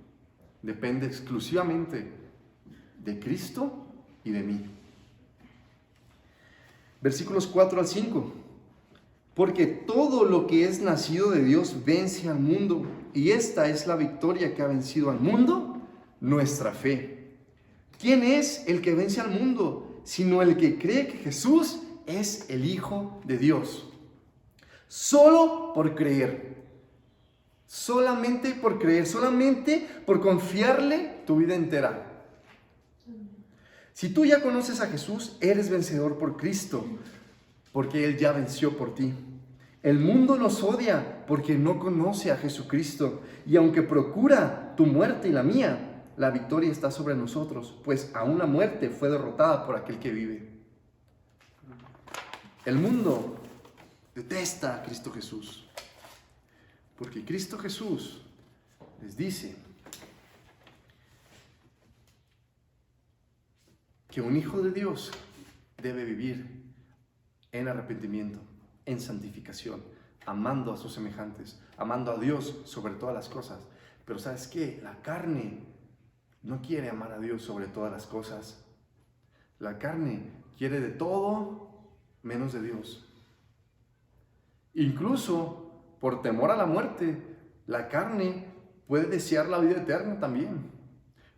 Depende exclusivamente de Cristo y de mí. Versículos 4 al 5. Porque todo lo que es nacido de Dios vence al mundo. Y esta es la victoria que ha vencido al mundo, nuestra fe. ¿Quién es el que vence al mundo? Sino el que cree que Jesús es el Hijo de Dios. Solo por creer. Solamente por creer. Solamente por confiarle tu vida entera. Si tú ya conoces a Jesús, eres vencedor por Cristo, porque Él ya venció por ti. El mundo nos odia porque no conoce a Jesucristo, y aunque procura tu muerte y la mía, la victoria está sobre nosotros, pues aún la muerte fue derrotada por aquel que vive. El mundo detesta a Cristo Jesús, porque Cristo Jesús les dice que un hijo de Dios debe vivir en arrepentimiento, en santificación, amando a sus semejantes, amando a Dios sobre todas las cosas. Pero ¿sabes qué? La carne no quiere amar a Dios sobre todas las cosas. La carne quiere de todo menos de Dios. Incluso por temor a la muerte, la carne puede desear la vida eterna también.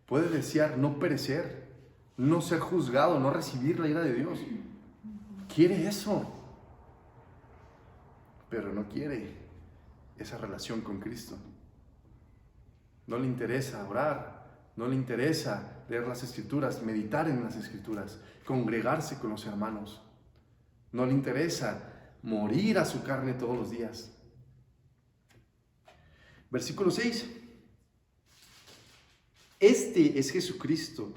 Puede desear no perecer, no ser juzgado, no recibir la ira de Dios. Quiere eso, pero no quiere esa relación con Cristo. No le interesa orar, no le interesa leer las Escrituras, meditar en las Escrituras, congregarse con los hermanos. No le interesa morir a su carne todos los días. Versículo 6. Este es Jesucristo,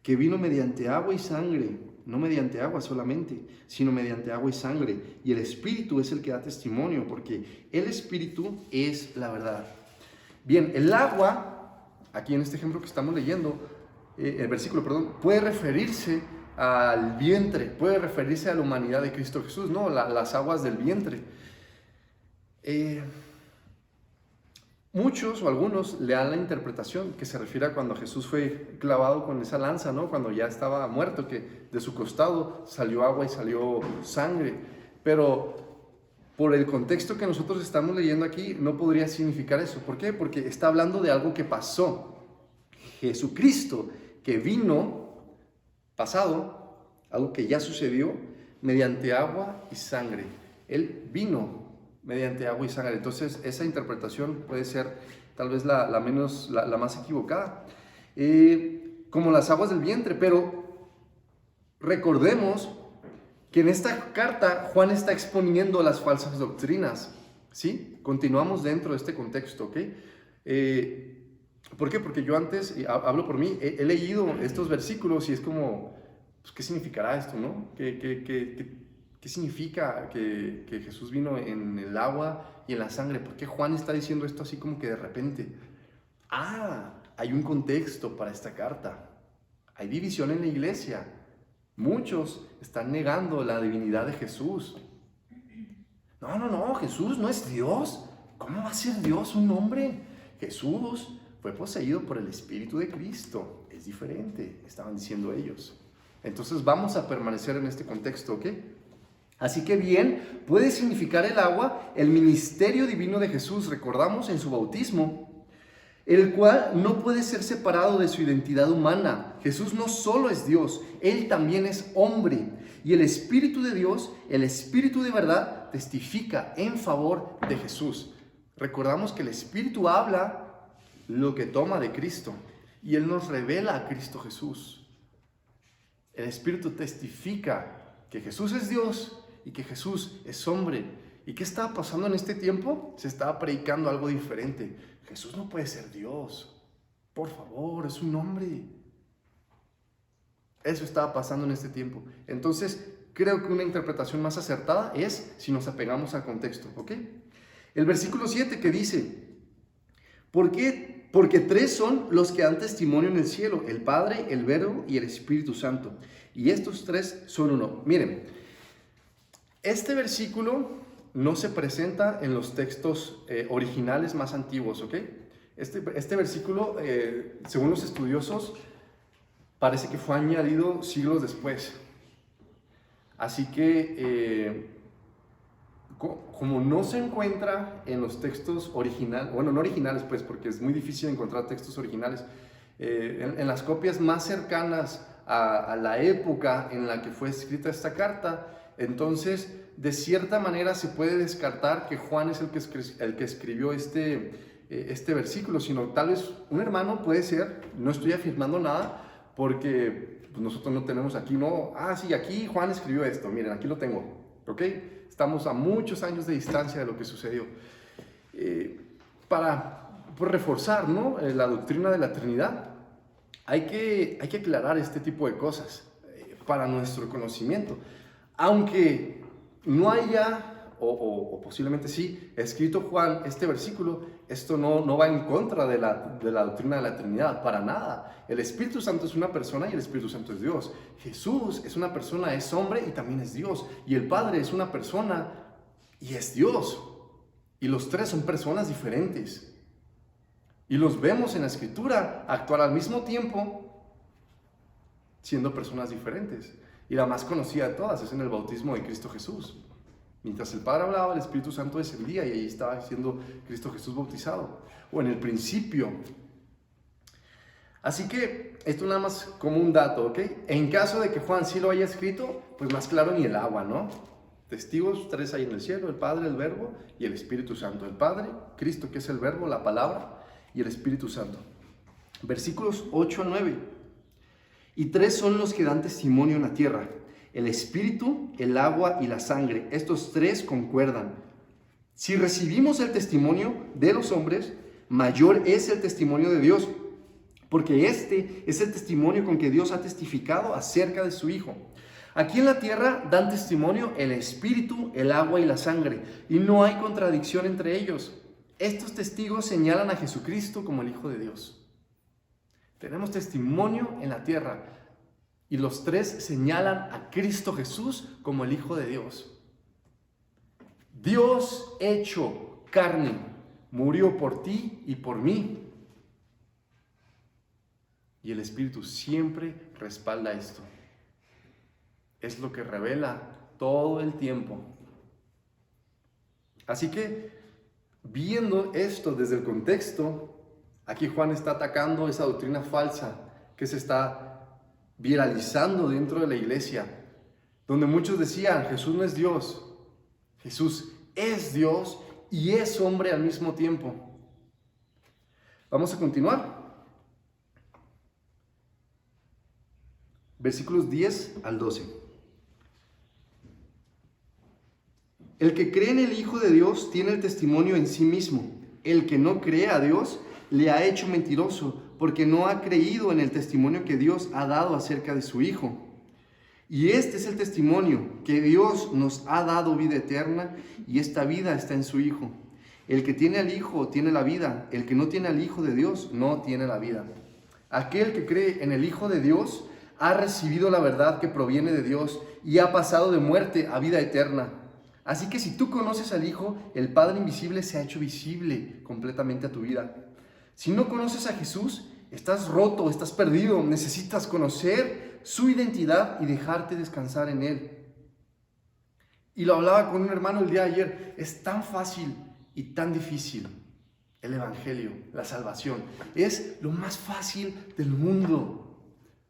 que vino mediante agua y sangre, no mediante agua solamente, sino mediante agua y sangre. Y el Espíritu es el que da testimonio, porque el Espíritu es la verdad. Bien, el agua, aquí en este ejemplo que estamos leyendo, el versículo, puede referirse al vientre, puede referirse a la humanidad de Cristo Jesús, ¿no? Las aguas del vientre. Muchos o algunos le dan la interpretación que se refiere a cuando Jesús fue clavado con esa lanza, ¿no? Cuando ya estaba muerto, que de su costado salió agua y salió sangre. Pero por el contexto que nosotros estamos leyendo aquí, no podría significar eso. ¿Por qué? Porque está hablando de algo que pasó. Jesucristo, que vino pasado, algo que ya sucedió, mediante agua y sangre. Él vino mediante agua y sangre. Entonces, esa interpretación puede ser tal vez la más equivocada. Como las aguas del vientre, pero recordemos que en esta carta Juan está exponiendo las falsas doctrinas, ¿sí? Continuamos dentro de este contexto, ¿ok? ¿Por qué? Porque yo antes, hablo por mí, he leído estos versículos y es como, pues, ¿qué significará esto, no? ¿Qué significa que Jesús vino en el agua y en la sangre? ¿Por qué Juan está diciendo esto así como que de repente? Hay un contexto para esta carta. Hay división en la iglesia. Muchos están negando la divinidad de Jesús. No, Jesús no es Dios. ¿Cómo va a ser Dios un hombre? Jesús fue poseído por el Espíritu de Cristo. Es diferente, estaban diciendo ellos. Entonces vamos a permanecer en este contexto, ¿ok? Así que bien, puede significar el agua el ministerio divino de Jesús, recordamos en su bautismo, el cual no puede ser separado de su identidad humana. Jesús no solo es Dios, Él también es hombre. Y el Espíritu de Dios, el Espíritu de verdad, testifica en favor de Jesús. Recordamos que el Espíritu habla lo que toma de Cristo y Él nos revela a Cristo Jesús. El Espíritu testifica que Jesús es Dios y que Jesús es hombre. ¿Y qué estaba pasando en este tiempo? Se estaba predicando algo diferente. Jesús no puede ser Dios. Por favor, es un hombre. Eso estaba pasando en este tiempo. Entonces, creo que una interpretación más acertada es si nos apegamos al contexto, ¿ok? El versículo 7 que dice, ¿por qué? Porque tres son los que dan testimonio en el cielo, el Padre, el Verbo y el Espíritu Santo. Y estos tres son uno. Miren, este versículo no se presenta en los textos originales más antiguos, ¿ok? Este versículo, según los estudiosos, parece que fue añadido siglos después. Así que como no se encuentra en los textos originales, bueno, no originales pues, porque es muy difícil encontrar textos originales, en las copias más cercanas a la época en la que fue escrita esta carta, entonces de cierta manera se puede descartar que Juan es el que escribió este versículo, sino tal vez un hermano puede ser, no estoy afirmando nada, porque pues, nosotros no tenemos aquí, no, sí, aquí Juan escribió esto, miren, aquí lo tengo, ¿ok? Estamos a muchos años de distancia de lo que sucedió. Para reforzar, ¿no?, la doctrina de la Trinidad, hay que aclarar este tipo de cosas para nuestro conocimiento. Aunque no haya, o posiblemente sí, escrito Juan este versículo, esto no va en contra de la doctrina de la Trinidad, para nada. El Espíritu Santo es una persona y el Espíritu Santo es Dios. Jesús es una persona, es hombre y también es Dios. Y el Padre es una persona y es Dios. Y los tres son personas diferentes. Y los vemos en la Escritura actuar al mismo tiempo, siendo personas diferentes. Y la más conocida de todas es en el bautismo de Cristo Jesús. Mientras el Padre hablaba, el Espíritu Santo descendía y ahí estaba siendo Cristo Jesús bautizado. O en el principio. Así que esto nada más como un dato, ¿ok? En caso de que Juan sí lo haya escrito, pues más claro ni el agua, ¿no? Testigos, tres hay en el cielo, el Padre, el Verbo y el Espíritu Santo. El Padre, Cristo que es el Verbo, la palabra, y el Espíritu Santo. Versículos 8 a 9. Y tres son los que dan testimonio en la tierra: el Espíritu, el agua y la sangre. Estos tres concuerdan. Si recibimos el testimonio de los hombres, mayor es el testimonio de Dios, porque este es el testimonio con que Dios ha testificado acerca de su Hijo. Aquí en la tierra dan testimonio el Espíritu, el agua y la sangre, y no hay contradicción entre ellos. Estos testigos señalan a Jesucristo como el Hijo de Dios. Tenemos testimonio en la tierra y los tres señalan a Cristo Jesús como el Hijo de Dios. Dios hecho carne murió por ti y por mí. Y el Espíritu siempre respalda esto. Es lo que revela todo el tiempo. Así que, viendo esto desde el contexto, aquí Juan está atacando esa doctrina falsa que se está viralizando dentro de la iglesia, donde muchos decían: Jesús no es Dios. Jesús es Dios y es hombre al mismo tiempo. Vamos a continuar. Versículos 10 al 12. El que cree en el Hijo de Dios tiene el testimonio en sí mismo. El que no cree a Dios le ha hecho mentiroso, porque no ha creído en el testimonio que Dios ha dado acerca de su Hijo. Y este es el testimonio, que Dios nos ha dado vida eterna, y esta vida está en su Hijo. El que tiene al Hijo tiene la vida, el que no tiene al Hijo de Dios no tiene la vida. Aquel que cree en el Hijo de Dios ha recibido la verdad que proviene de Dios y ha pasado de muerte a vida eterna. Así que si tú conoces al Hijo, el Padre invisible se ha hecho visible completamente a tu vida. Si no conoces a Jesús, estás roto, estás perdido, necesitas conocer su identidad y dejarte descansar en Él. Y lo hablaba con un hermano el día de ayer, es tan fácil y tan difícil el Evangelio, la salvación. Es lo más fácil del mundo.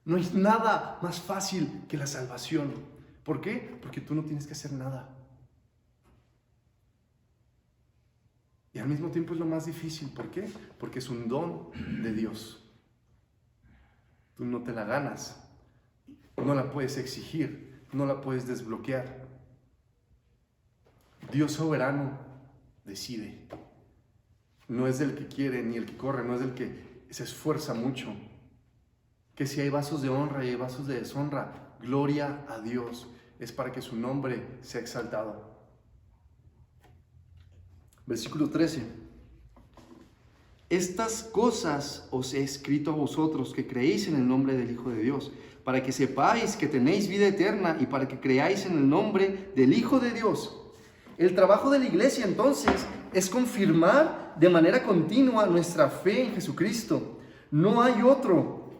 No hay nada más fácil que la salvación. ¿Por qué? Porque tú no tienes que hacer nada. Y al mismo tiempo es lo más difícil. ¿Por qué? Porque es un don de Dios. Tú no te la ganas, no la puedes exigir, no la puedes desbloquear. Dios soberano decide. No es del que quiere ni el que corre, no es del que se esfuerza mucho. Que si hay vasos de honra y hay vasos de deshonra, gloria a Dios. Es para que su nombre sea exaltado. Versículo 13. Estas cosas os he escrito a vosotros que creéis en el nombre del Hijo de Dios, para que sepáis que tenéis vida eterna y para que creáis en el nombre del Hijo de Dios. El trabajo de la iglesia entonces es confirmar de manera continua nuestra fe en Jesucristo. No hay otro.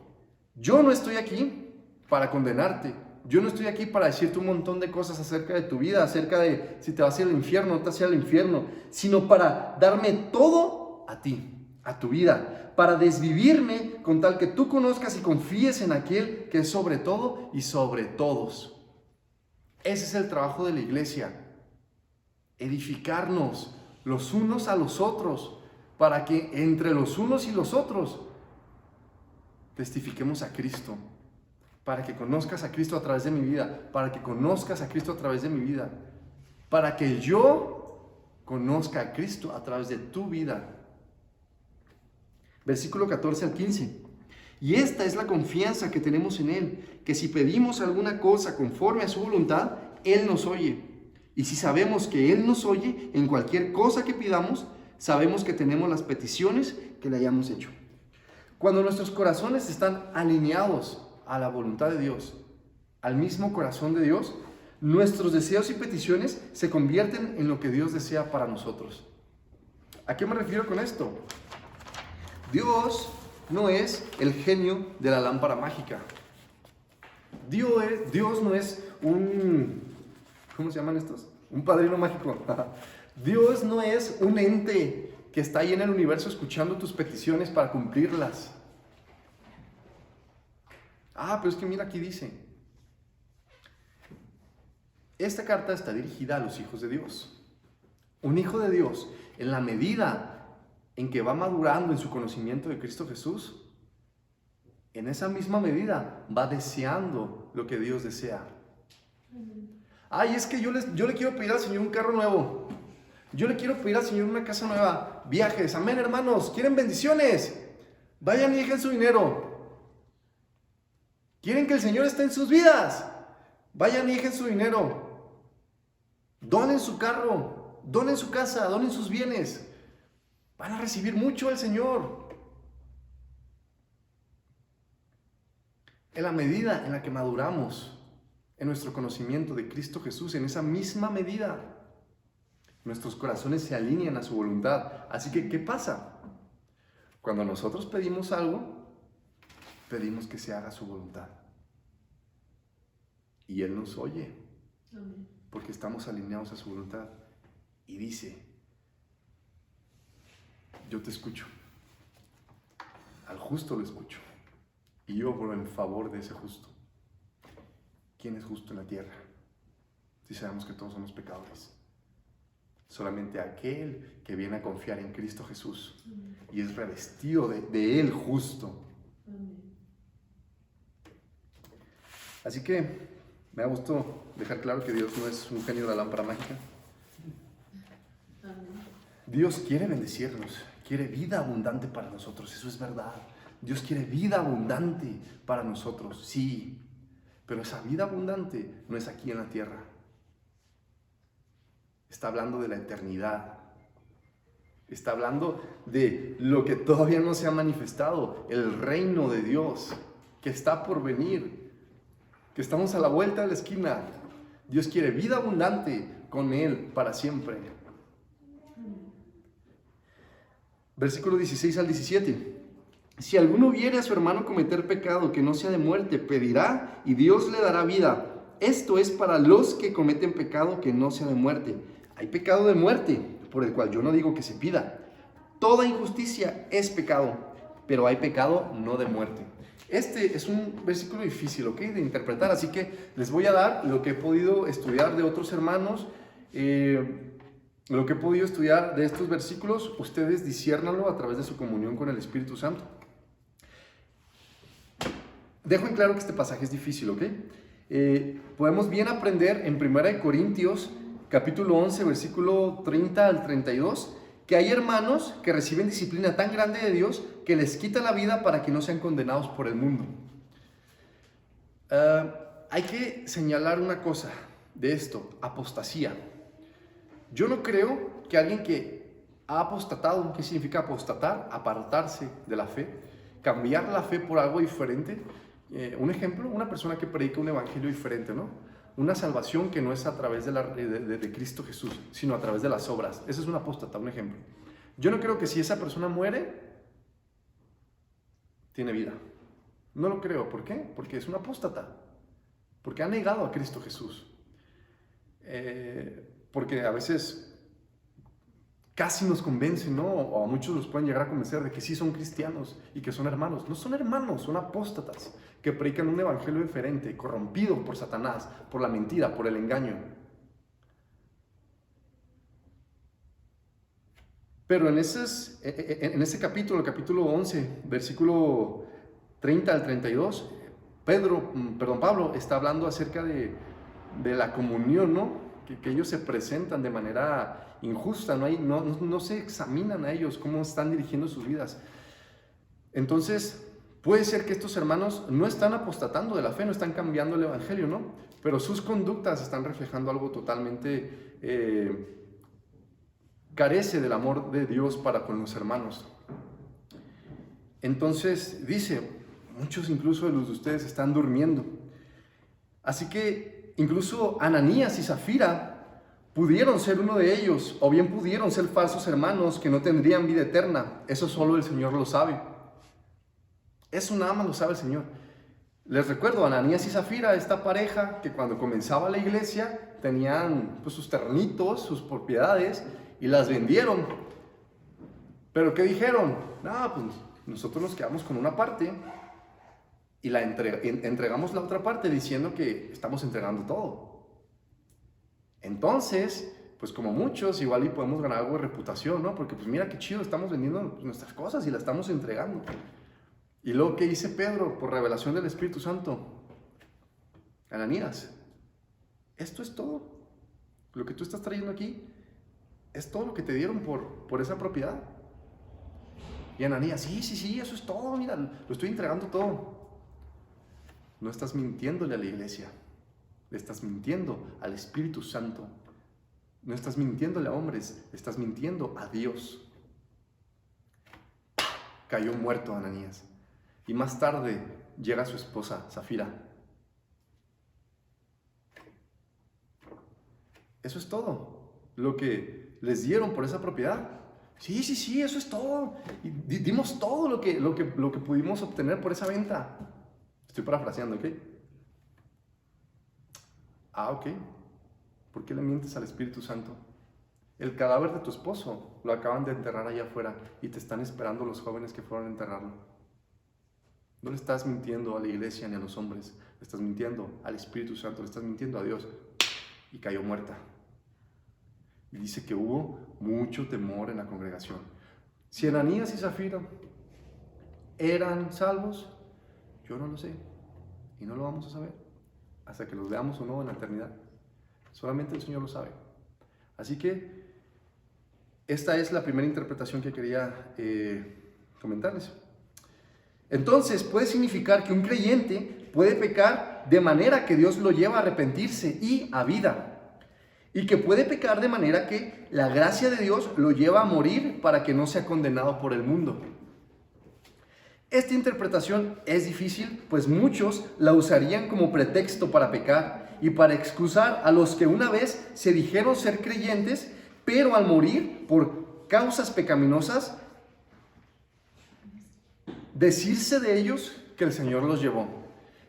Yo no estoy aquí para condenarte. Yo no estoy aquí para decirte un montón de cosas acerca de tu vida, acerca de si te vas a ir al infierno o no te vas a ir al infierno, sino para darme todo a ti, a tu vida, para desvivirme con tal que tú conozcas y confíes en aquel que es sobre todo y sobre todos. Ese es el trabajo de la iglesia, edificarnos los unos a los otros, para que entre los unos y los otros testifiquemos a Cristo, para que conozcas a Cristo a través de mi vida, para que conozcas a Cristo a través de mi vida, para que yo conozca a Cristo a través de tu vida. Versículo 14 al 15. Y esta es la confianza que tenemos en Él, que si pedimos alguna cosa conforme a su voluntad, Él nos oye. Y si sabemos que Él nos oye en cualquier cosa que pidamos, sabemos que tenemos las peticiones que le hayamos hecho. Cuando nuestros corazones están alineados a la voluntad de Dios, al mismo corazón de Dios, nuestros deseos y peticiones se convierten en lo que Dios desea para nosotros. ¿A qué me refiero con esto? Dios no es el genio de la lámpara mágica. Dios no es un... ¿Cómo se llaman estos? Un padrino mágico. Dios no es un ente que está ahí en el universo escuchando tus peticiones para cumplirlas. Pero es que mira, aquí dice, esta carta está dirigida a los hijos de Dios. Un hijo de Dios, en la medida en que va madurando en su conocimiento de Cristo Jesús, en esa misma medida va deseando lo que Dios desea. Es que yo le quiero pedir al Señor un carro nuevo. Yo le quiero pedir al Señor una casa nueva. Viajes, amén, hermanos. ¿Quieren bendiciones? Vayan y dejen su dinero. ¿Quieren que el Señor esté en sus vidas? Vayan y dejen su dinero. Donen su carro, donen su casa, donen sus bienes. Van a recibir mucho del Señor. En la medida en la que maduramos en nuestro conocimiento de Cristo Jesús, en esa misma medida, nuestros corazones se alinean a su voluntad. Así que, ¿qué pasa? Cuando nosotros pedimos algo, pedimos que se haga su voluntad. Y Él nos oye, porque estamos alineados a su voluntad. Y dice, yo te escucho. Al justo lo escucho. Y obro en favor de ese justo. ¿Quién es justo en la tierra? Si sabemos que todos somos pecadores. Solamente aquel que viene a confiar en Cristo Jesús y es revestido de Él justo. Así que me ha gustado dejar claro que Dios no es un genio de la lámpara mágica. Dios quiere bendecirnos, quiere vida abundante para nosotros, eso es verdad. Dios quiere vida abundante para nosotros, sí. Pero esa vida abundante no es aquí en la tierra. Está hablando de la eternidad. Está hablando de lo que todavía no se ha manifestado, el reino de Dios, que está por venir, que estamos a la vuelta de la esquina. Dios quiere vida abundante con Él para siempre. Versículo 16 al 17. Si alguno viere a su hermano cometer pecado que no sea de muerte, pedirá y Dios le dará vida. Esto es para los que cometen pecado que no sea de muerte. Hay pecado de muerte, por el cual yo no digo que se pida. Toda injusticia es pecado, pero hay pecado no de muerte. Este es un versículo difícil, ¿ok?, de interpretar, así que les voy a dar lo que he podido estudiar de otros hermanos, lo que he podido estudiar de estos versículos. Ustedes disciérnanlo a través de su comunión con el Espíritu Santo. Dejo en claro que este pasaje es difícil, ¿ok? Podemos bien aprender en 1 Corintios, capítulo 11, versículo 30 al 32, que hay hermanos que reciben disciplina tan grande de Dios que les quita la vida para que no sean condenados por el mundo. Hay que señalar una cosa de esto: apostasía. Yo no creo que alguien que ha apostatado, ¿qué significa apostatar? Apartarse de la fe, cambiar la fe por algo diferente. Un ejemplo, una persona que predica un evangelio diferente, ¿no? Una salvación que no es a través de Cristo Jesús, sino a través de las obras. Ese es un apóstata, un ejemplo. Yo no creo que si esa persona muere, tiene vida. No lo creo. ¿Por qué? Porque es un apóstata. porque han negado a Cristo Jesús. Porque a veces casi nos convencen, ¿no? O a muchos los pueden llegar a convencer de que sí son cristianos y que son hermanos. No son hermanos, son apóstatas que predican un evangelio diferente, corrompido por Satanás, por la mentira, por el engaño. Pero en ese capítulo, el capítulo 11, versículo 30 al 32, Pablo está hablando acerca de la comunión, ¿no? Que ellos se presentan de manera injusta, no se examinan a ellos cómo están dirigiendo sus vidas. Entonces, puede ser que estos hermanos no están apostatando de la fe, no están cambiando el evangelio, ¿no? Pero sus conductas están reflejando algo totalmente carece del amor de Dios para con los hermanos. Entonces, dice, muchos incluso de los de ustedes están durmiendo. Así que incluso Ananías y Zafira pudieron ser uno de ellos, o bien pudieron ser falsos hermanos que no tendrían vida eterna. Eso solo el Señor lo sabe. Eso nada más lo sabe el Señor. Les recuerdo, Ananías y Zafira, esta pareja que cuando comenzaba la iglesia tenían pues, sus terrenitos, sus propiedades, y las vendieron. ¿Pero qué dijeron? No, pues nosotros nos quedamos con una parte y entregamos la otra parte diciendo que estamos entregando todo. Entonces, pues como muchos, igual y podemos ganar algo de reputación, ¿no? Porque pues mira qué chido, estamos vendiendo nuestras cosas y las estamos entregando. Y luego, ¿qué dice Pedro por revelación del Espíritu Santo? Ananías, esto es todo. Lo que tú estás trayendo aquí es todo lo que te dieron por esa propiedad. Y Ananías, sí, eso es todo, mira, lo estoy entregando todo. No estás mintiéndole a la iglesia, le estás mintiendo al Espíritu Santo. No estás mintiéndole a hombres, le estás mintiendo a Dios. Cayó muerto Ananías. Y más tarde llega su esposa, Zafira. Eso es todo lo que les dieron por esa propiedad. Sí, eso es todo. Y dimos todo lo que pudimos obtener por esa venta. Estoy parafraseando, ¿ok? Ok. ¿Por qué le mientes al Espíritu Santo? El cadáver de tu esposo lo acaban de enterrar allá afuera y te están esperando los jóvenes que fueron a enterrarlo. No le estás mintiendo a la iglesia ni a los hombres, le estás mintiendo al Espíritu Santo, le estás mintiendo a Dios. Y cayó muerta. Y dice que hubo mucho temor en la congregación. Si Ananías y Zafira eran salvos, yo no lo sé. Y no lo vamos a saber hasta que los veamos o no en la eternidad. Solamente el Señor lo sabe. Así que esta es la primera interpretación que quería comentarles. Entonces, puede significar que un creyente puede pecar de manera que Dios lo lleva a arrepentirse y a vida. Y que puede pecar de manera que la gracia de Dios lo lleva a morir para que no sea condenado por el mundo. Esta interpretación es difícil, pues muchos la usarían como pretexto para pecar y para excusar a los que una vez se dijeron ser creyentes, pero al morir por causas pecaminosas, decirse de ellos que el Señor los llevó.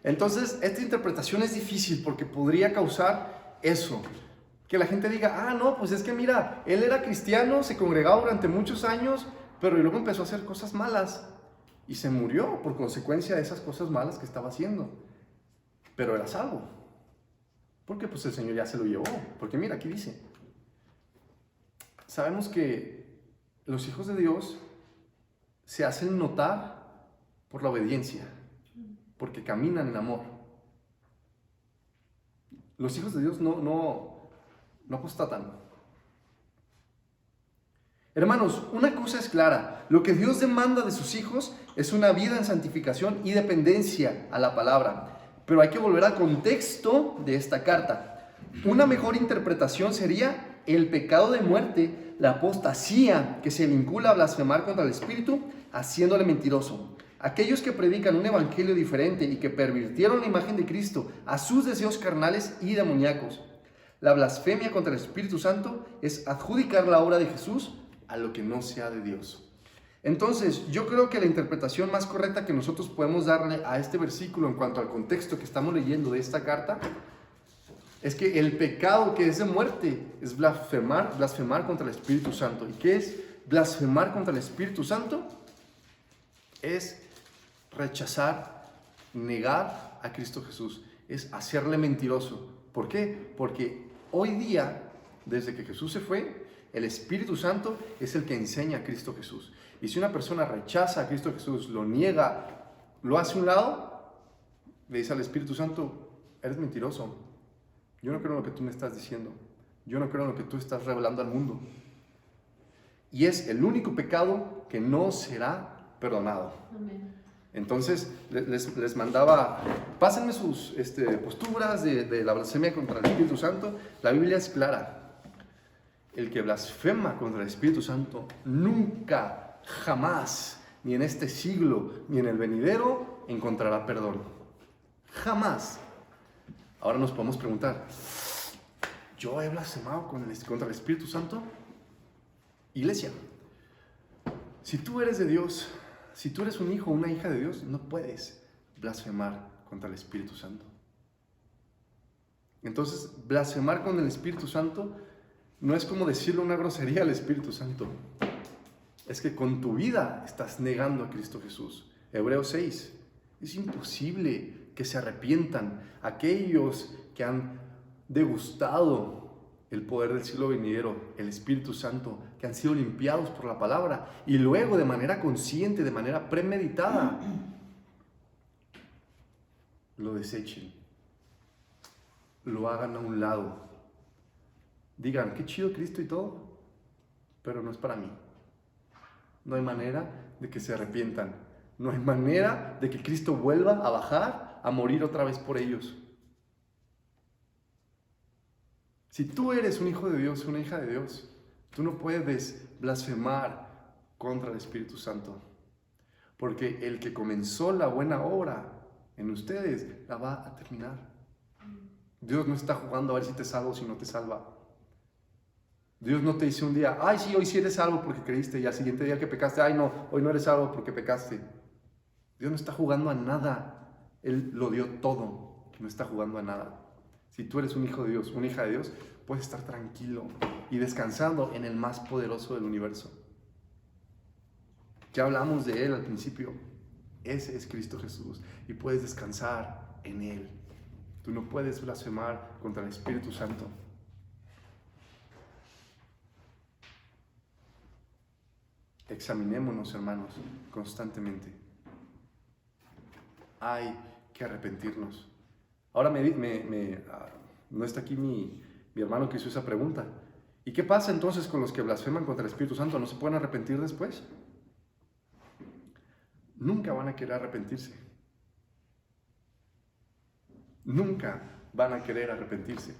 Entonces, esta interpretación es difícil porque podría causar eso, que la gente diga, no, pues es que mira, él era cristiano, se congregaba durante muchos años, pero luego empezó a hacer cosas malas y se murió por consecuencia de esas cosas malas que estaba haciendo, pero era salvo, porque pues el Señor ya se lo llevó. Porque mira, aquí dice, sabemos que los hijos de Dios se hacen notar por la obediencia, porque caminan en amor. Los hijos de Dios no apostatan. Hermanos, una cosa es clara: lo que Dios demanda de sus hijos es una vida en santificación y dependencia a la palabra. Pero hay que volver al contexto de esta carta. Una mejor interpretación sería el pecado de muerte, la apostasía que se vincula a blasfemar contra el Espíritu, haciéndole mentiroso. Aquellos que predican un evangelio diferente y que pervirtieron la imagen de Cristo a sus deseos carnales y demoníacos. La blasfemia contra el Espíritu Santo es adjudicar la obra de Jesús a lo que no sea de Dios. Entonces, yo creo que la interpretación más correcta que nosotros podemos darle a este versículo en cuanto al contexto que estamos leyendo de esta carta es que el pecado que es de muerte es blasfemar contra el Espíritu Santo. ¿Y qué es blasfemar contra el Espíritu Santo? Es rechazar, negar a Cristo Jesús, es hacerle mentiroso. ¿Por qué? Porque hoy día, desde que Jesús se fue, el Espíritu Santo es el que enseña a Cristo Jesús. Y si una persona rechaza a Cristo Jesús, lo niega, lo hace a un lado, le dice al Espíritu Santo, eres mentiroso. Yo no creo en lo que tú me estás diciendo. Yo no creo en lo que tú estás revelando al mundo. Y es el único pecado que no será perdonado. Amén. Entonces les mandaba, pásenme sus posturas de la blasfemia contra el Espíritu Santo. La Biblia es clara. El que blasfema contra el Espíritu Santo nunca, jamás, ni en este siglo, ni en el venidero, encontrará perdón. Jamás. Ahora nos podemos preguntar, ¿yo he blasfemado contra el Espíritu Santo? Iglesia, si tú eres de Dios, si tú eres un hijo o una hija de Dios, no puedes blasfemar contra el Espíritu Santo. Entonces, blasfemar con el Espíritu Santo no es como decirle una grosería al Espíritu Santo. Es que con tu vida estás negando a Cristo Jesús. Hebreos 6. Es imposible que se arrepientan aquellos que han degustado el poder del siglo venidero, el Espíritu Santo, que han sido limpiados por la palabra y luego de manera consciente, de manera premeditada, lo desechen, lo hagan a un lado, digan, qué chido Cristo y todo, pero no es para mí. No hay manera de que se arrepientan, no hay manera de que Cristo vuelva a bajar, a morir otra vez por ellos. Si tú eres un hijo de Dios, una hija de Dios, tú no puedes blasfemar contra el Espíritu Santo. Porque el que comenzó la buena obra en ustedes, la va a terminar. Dios no está jugando a ver si te salva o si no te salva. Dios no te dice un día, ay sí, hoy sí eres salvo porque creíste, y al siguiente día que pecaste, ay no, hoy no eres salvo porque pecaste. Dios no está jugando a nada. Él lo dio todo, no está jugando a nada. Si tú eres un hijo de Dios, una hija de Dios, puedes estar tranquilo y descansando en el más poderoso del universo. Ya hablamos de Él al principio. Ese es Cristo Jesús y puedes descansar en Él. Tú no puedes blasfemar contra el Espíritu Santo. Examinémonos, hermanos, constantemente. Hay que arrepentirnos. Ahora no está aquí mi hermano que hizo esa pregunta. ¿Y qué pasa entonces con los que blasfeman contra el Espíritu Santo? ¿No se pueden arrepentir después? Nunca van a querer arrepentirse. Nunca van a querer arrepentirse.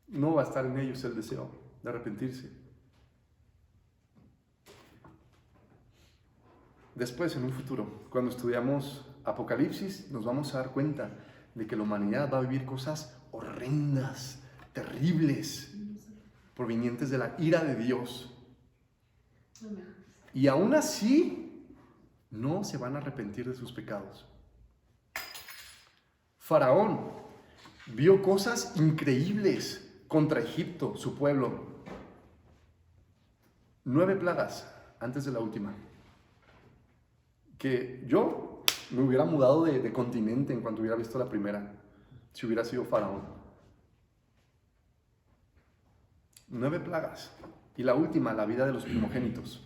No va a estar en ellos el deseo de arrepentirse. Después, en un futuro, cuando estudiamos Apocalipsis, nos vamos a dar cuenta de que la humanidad va a vivir cosas horrendas, terribles, provenientes de la ira de Dios. Y aún así, no se van a arrepentir de sus pecados. Faraón vio cosas increíbles contra Egipto, su pueblo. 9 plagas antes de la última. Que yo me hubiera mudado de continente en cuanto hubiera visto la primera, si hubiera sido Faraón. 9 plagas. Y la última, la vida de los primogénitos.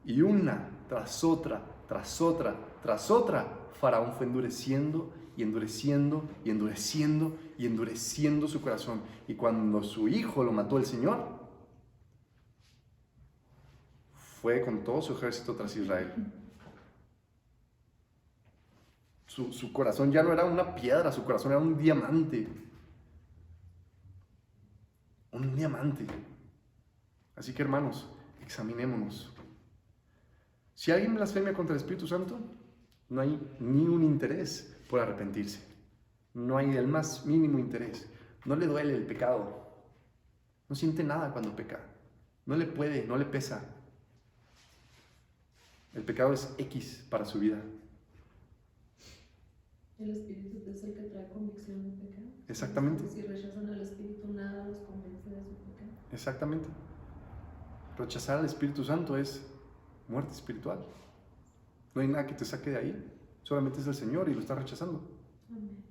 Y una tras otra, tras otra, tras otra, Faraón fue endureciendo y endureciendo y endureciendo y endureciendo su corazón. Y cuando su hijo lo mató el Señor, fue con todo su ejército tras Israel. Su corazón ya no era una piedra, su corazón era un diamante. Un diamante. Así que, hermanos, examinémonos. Si alguien blasfemia contra el Espíritu Santo, no hay ni un interés por arrepentirse. No hay el más mínimo interés. No le duele el pecado. No siente nada cuando peca. No le puede, no le pesa. El pecado es X para su vida. El Espíritu es el que trae convicción del pecado. Exactamente. Si rechazan al Espíritu, nada los convence de su pecado. Exactamente. Rechazar al Espíritu Santo es muerte espiritual. No hay nada que te saque de ahí. Solamente es el Señor y lo estás rechazando. Amén.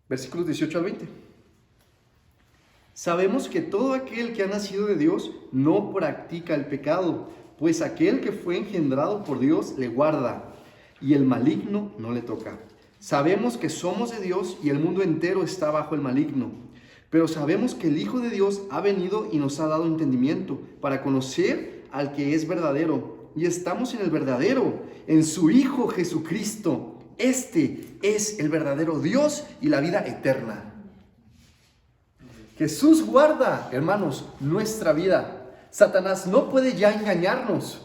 Versículos 18 al 20. Sabemos que todo aquel que ha nacido de Dios no practica el pecado, pues aquel que fue engendrado por Dios le guarda, y el maligno no le toca. Sabemos que somos de Dios y el mundo entero está bajo el maligno. Pero sabemos que el Hijo de Dios ha venido y nos ha dado entendimiento para conocer al que es verdadero. Y estamos en el verdadero, en su Hijo Jesucristo. Este es el verdadero Dios y la vida eterna. Jesús guarda, hermanos, nuestra vida. Satanás no puede ya engañarnos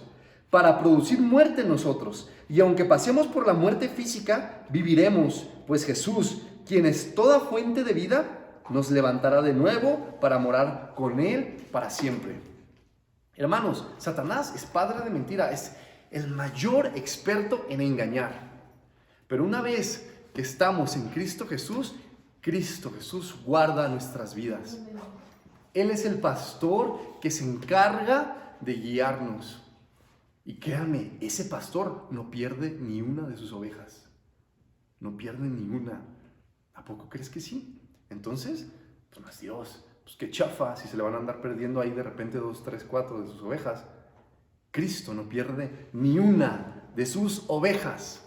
para producir muerte en nosotros. Y aunque pasemos por la muerte física, viviremos, pues Jesús, quien es toda fuente de vida, nos levantará de nuevo para morar con Él para siempre. Hermanos, Satanás es padre de mentira, es el mayor experto en engañar. Pero una vez que estamos en Cristo Jesús guarda nuestras vidas. Él es el pastor que se encarga de guiarnos. Y créanme, ese pastor no pierde ni una de sus ovejas. No pierde ni una. ¿A poco crees que sí? Entonces, pues no es Dios. Pues qué chafa si se le van a andar perdiendo ahí de repente 2, 3, 4 de sus ovejas. Cristo no pierde ni una de sus ovejas.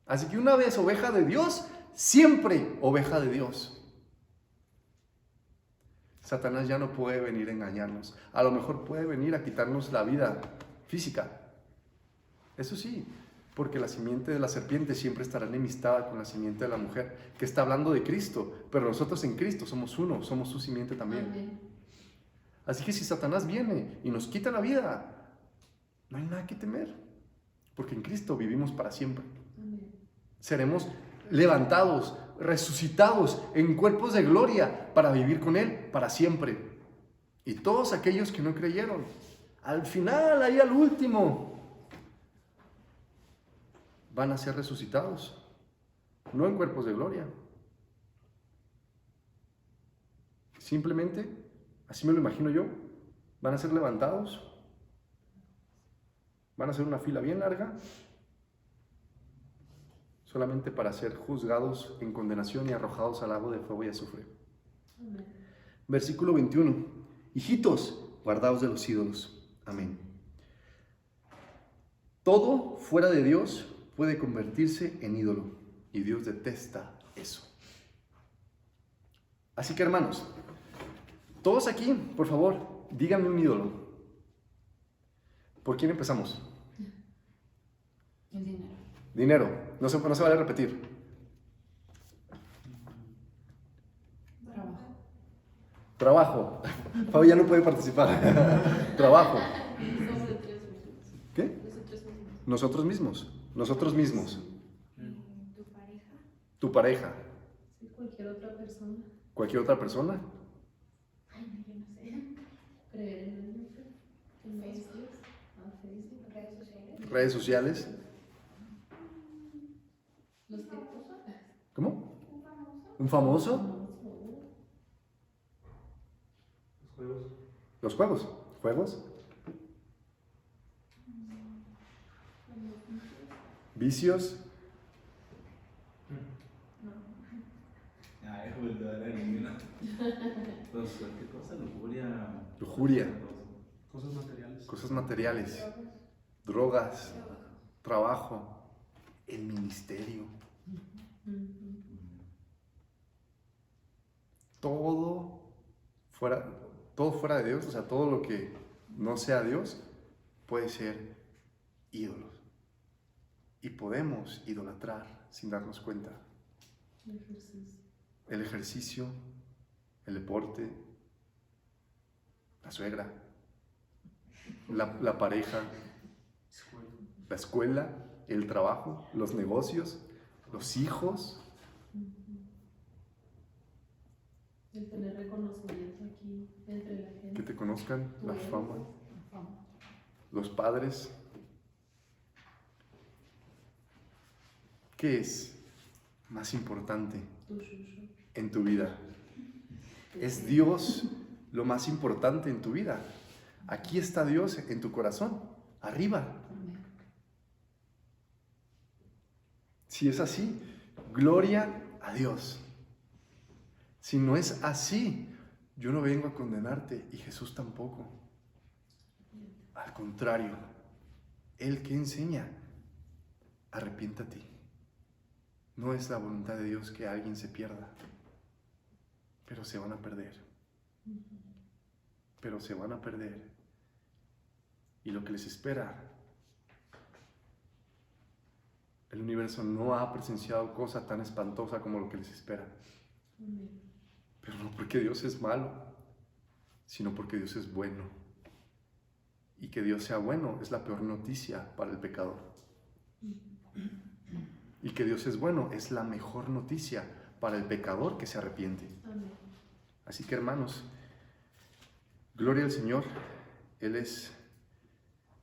Así que una vez oveja de Dios, siempre oveja de Dios. Satanás ya no puede venir a engañarnos. A lo mejor puede venir a quitarnos la vida física. Eso sí, porque la simiente de la serpiente siempre estará enemistada con la simiente de la mujer, que está hablando de Cristo, pero nosotros en Cristo somos uno, somos su simiente también. Amén. Así que si Satanás viene y nos quita la vida, no hay nada que temer, porque en Cristo vivimos para siempre. Amén. Seremos levantados, resucitados en cuerpos de gloria para vivir con Él para siempre. Y todos aquellos que no creyeron, al final, ahí al último, van a ser resucitados, no en cuerpos de gloria. Simplemente, así me lo imagino yo, van a ser levantados, van a hacer una fila bien larga, solamente para ser juzgados en condenación y arrojados al lago de fuego y azufre. Amén. Versículo 21. Hijitos, guardaos de los ídolos. Amén. Todo fuera de Dios puede convertirse en ídolo y Dios detesta eso. Así que hermanos, todos aquí, por favor, díganme un ídolo. ¿Por quién empezamos? El dinero. Dinero. No se vale repetir. Trabajo. Trabajo. Fabi ya no puede participar. Trabajo. ¿Qué? Nosotros mismos. Nosotros mismos. Tu pareja. Tu pareja. Sí, cualquier otra persona. Cualquier otra persona. Ay, no, yo no sé. Creer en el otro. En Facebook. Facebook. Redes sociales. Redes sociales. Los tiempos. ¿Cómo? ¿Un famoso? Los juegos. ¿Juegos? ¿Vicios? Ay, verdad, era ninguna. Pues, ¿qué cosa? Lujuria. Lujuria. Cosas materiales. Cosas materiales. Drogas. Trabajo. El ministerio. Todo fuera de Dios, o sea, todo lo que no sea Dios, puede ser ídolos. Y podemos idolatrar sin darnos cuenta. El ejercicio, el deporte, la suegra, la pareja, la escuela, el trabajo, los negocios, los hijos. El tener reconocimiento aquí entre la gente. Que te conozcan, la fama. los padres. ¿Qué es más importante en tu vida? ¿Es Dios lo más importante en tu vida? Aquí está Dios en tu corazón, arriba. Si es así, gloria a Dios. Si no es así, yo no vengo a condenarte y Jesús tampoco. Al contrario, Él que enseña, arrepiéntate. No es la voluntad de Dios que alguien se pierda, pero se van a perder. Pero se van a perder. Y lo que les espera, el universo no ha presenciado cosa tan espantosa como lo que les espera. Pero no porque Dios es malo, sino porque Dios es bueno. Y que Dios sea bueno es la peor noticia para el pecador. Y que Dios es bueno es la mejor noticia para el pecador que se arrepiente. Así que, hermanos, gloria al Señor. Él es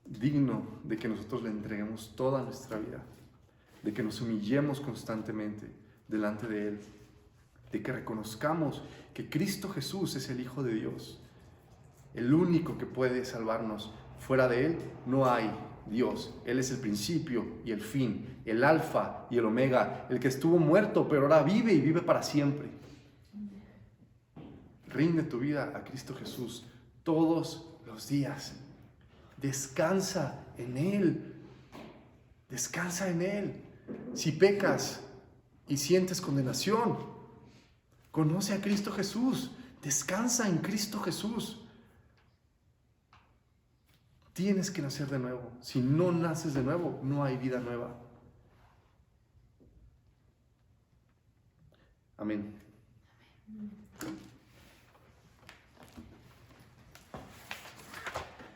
digno de que nosotros le entreguemos toda nuestra vida, de que nos humillemos constantemente delante de Él, de que reconozcamos que Cristo Jesús es el Hijo de Dios, el único que puede salvarnos. Fuera de Él no hay Dios. Él es el principio y el fin, el alfa y el omega, el que estuvo muerto pero ahora vive y vive para siempre. Rinde tu vida a Cristo Jesús todos los días. Descansa en Él. Descansa en Él. Si pecas y sientes condenación, conoce a Cristo Jesús. Descansa en Cristo Jesús. Tienes que nacer de nuevo. Si no naces de nuevo, no hay vida nueva. Amén.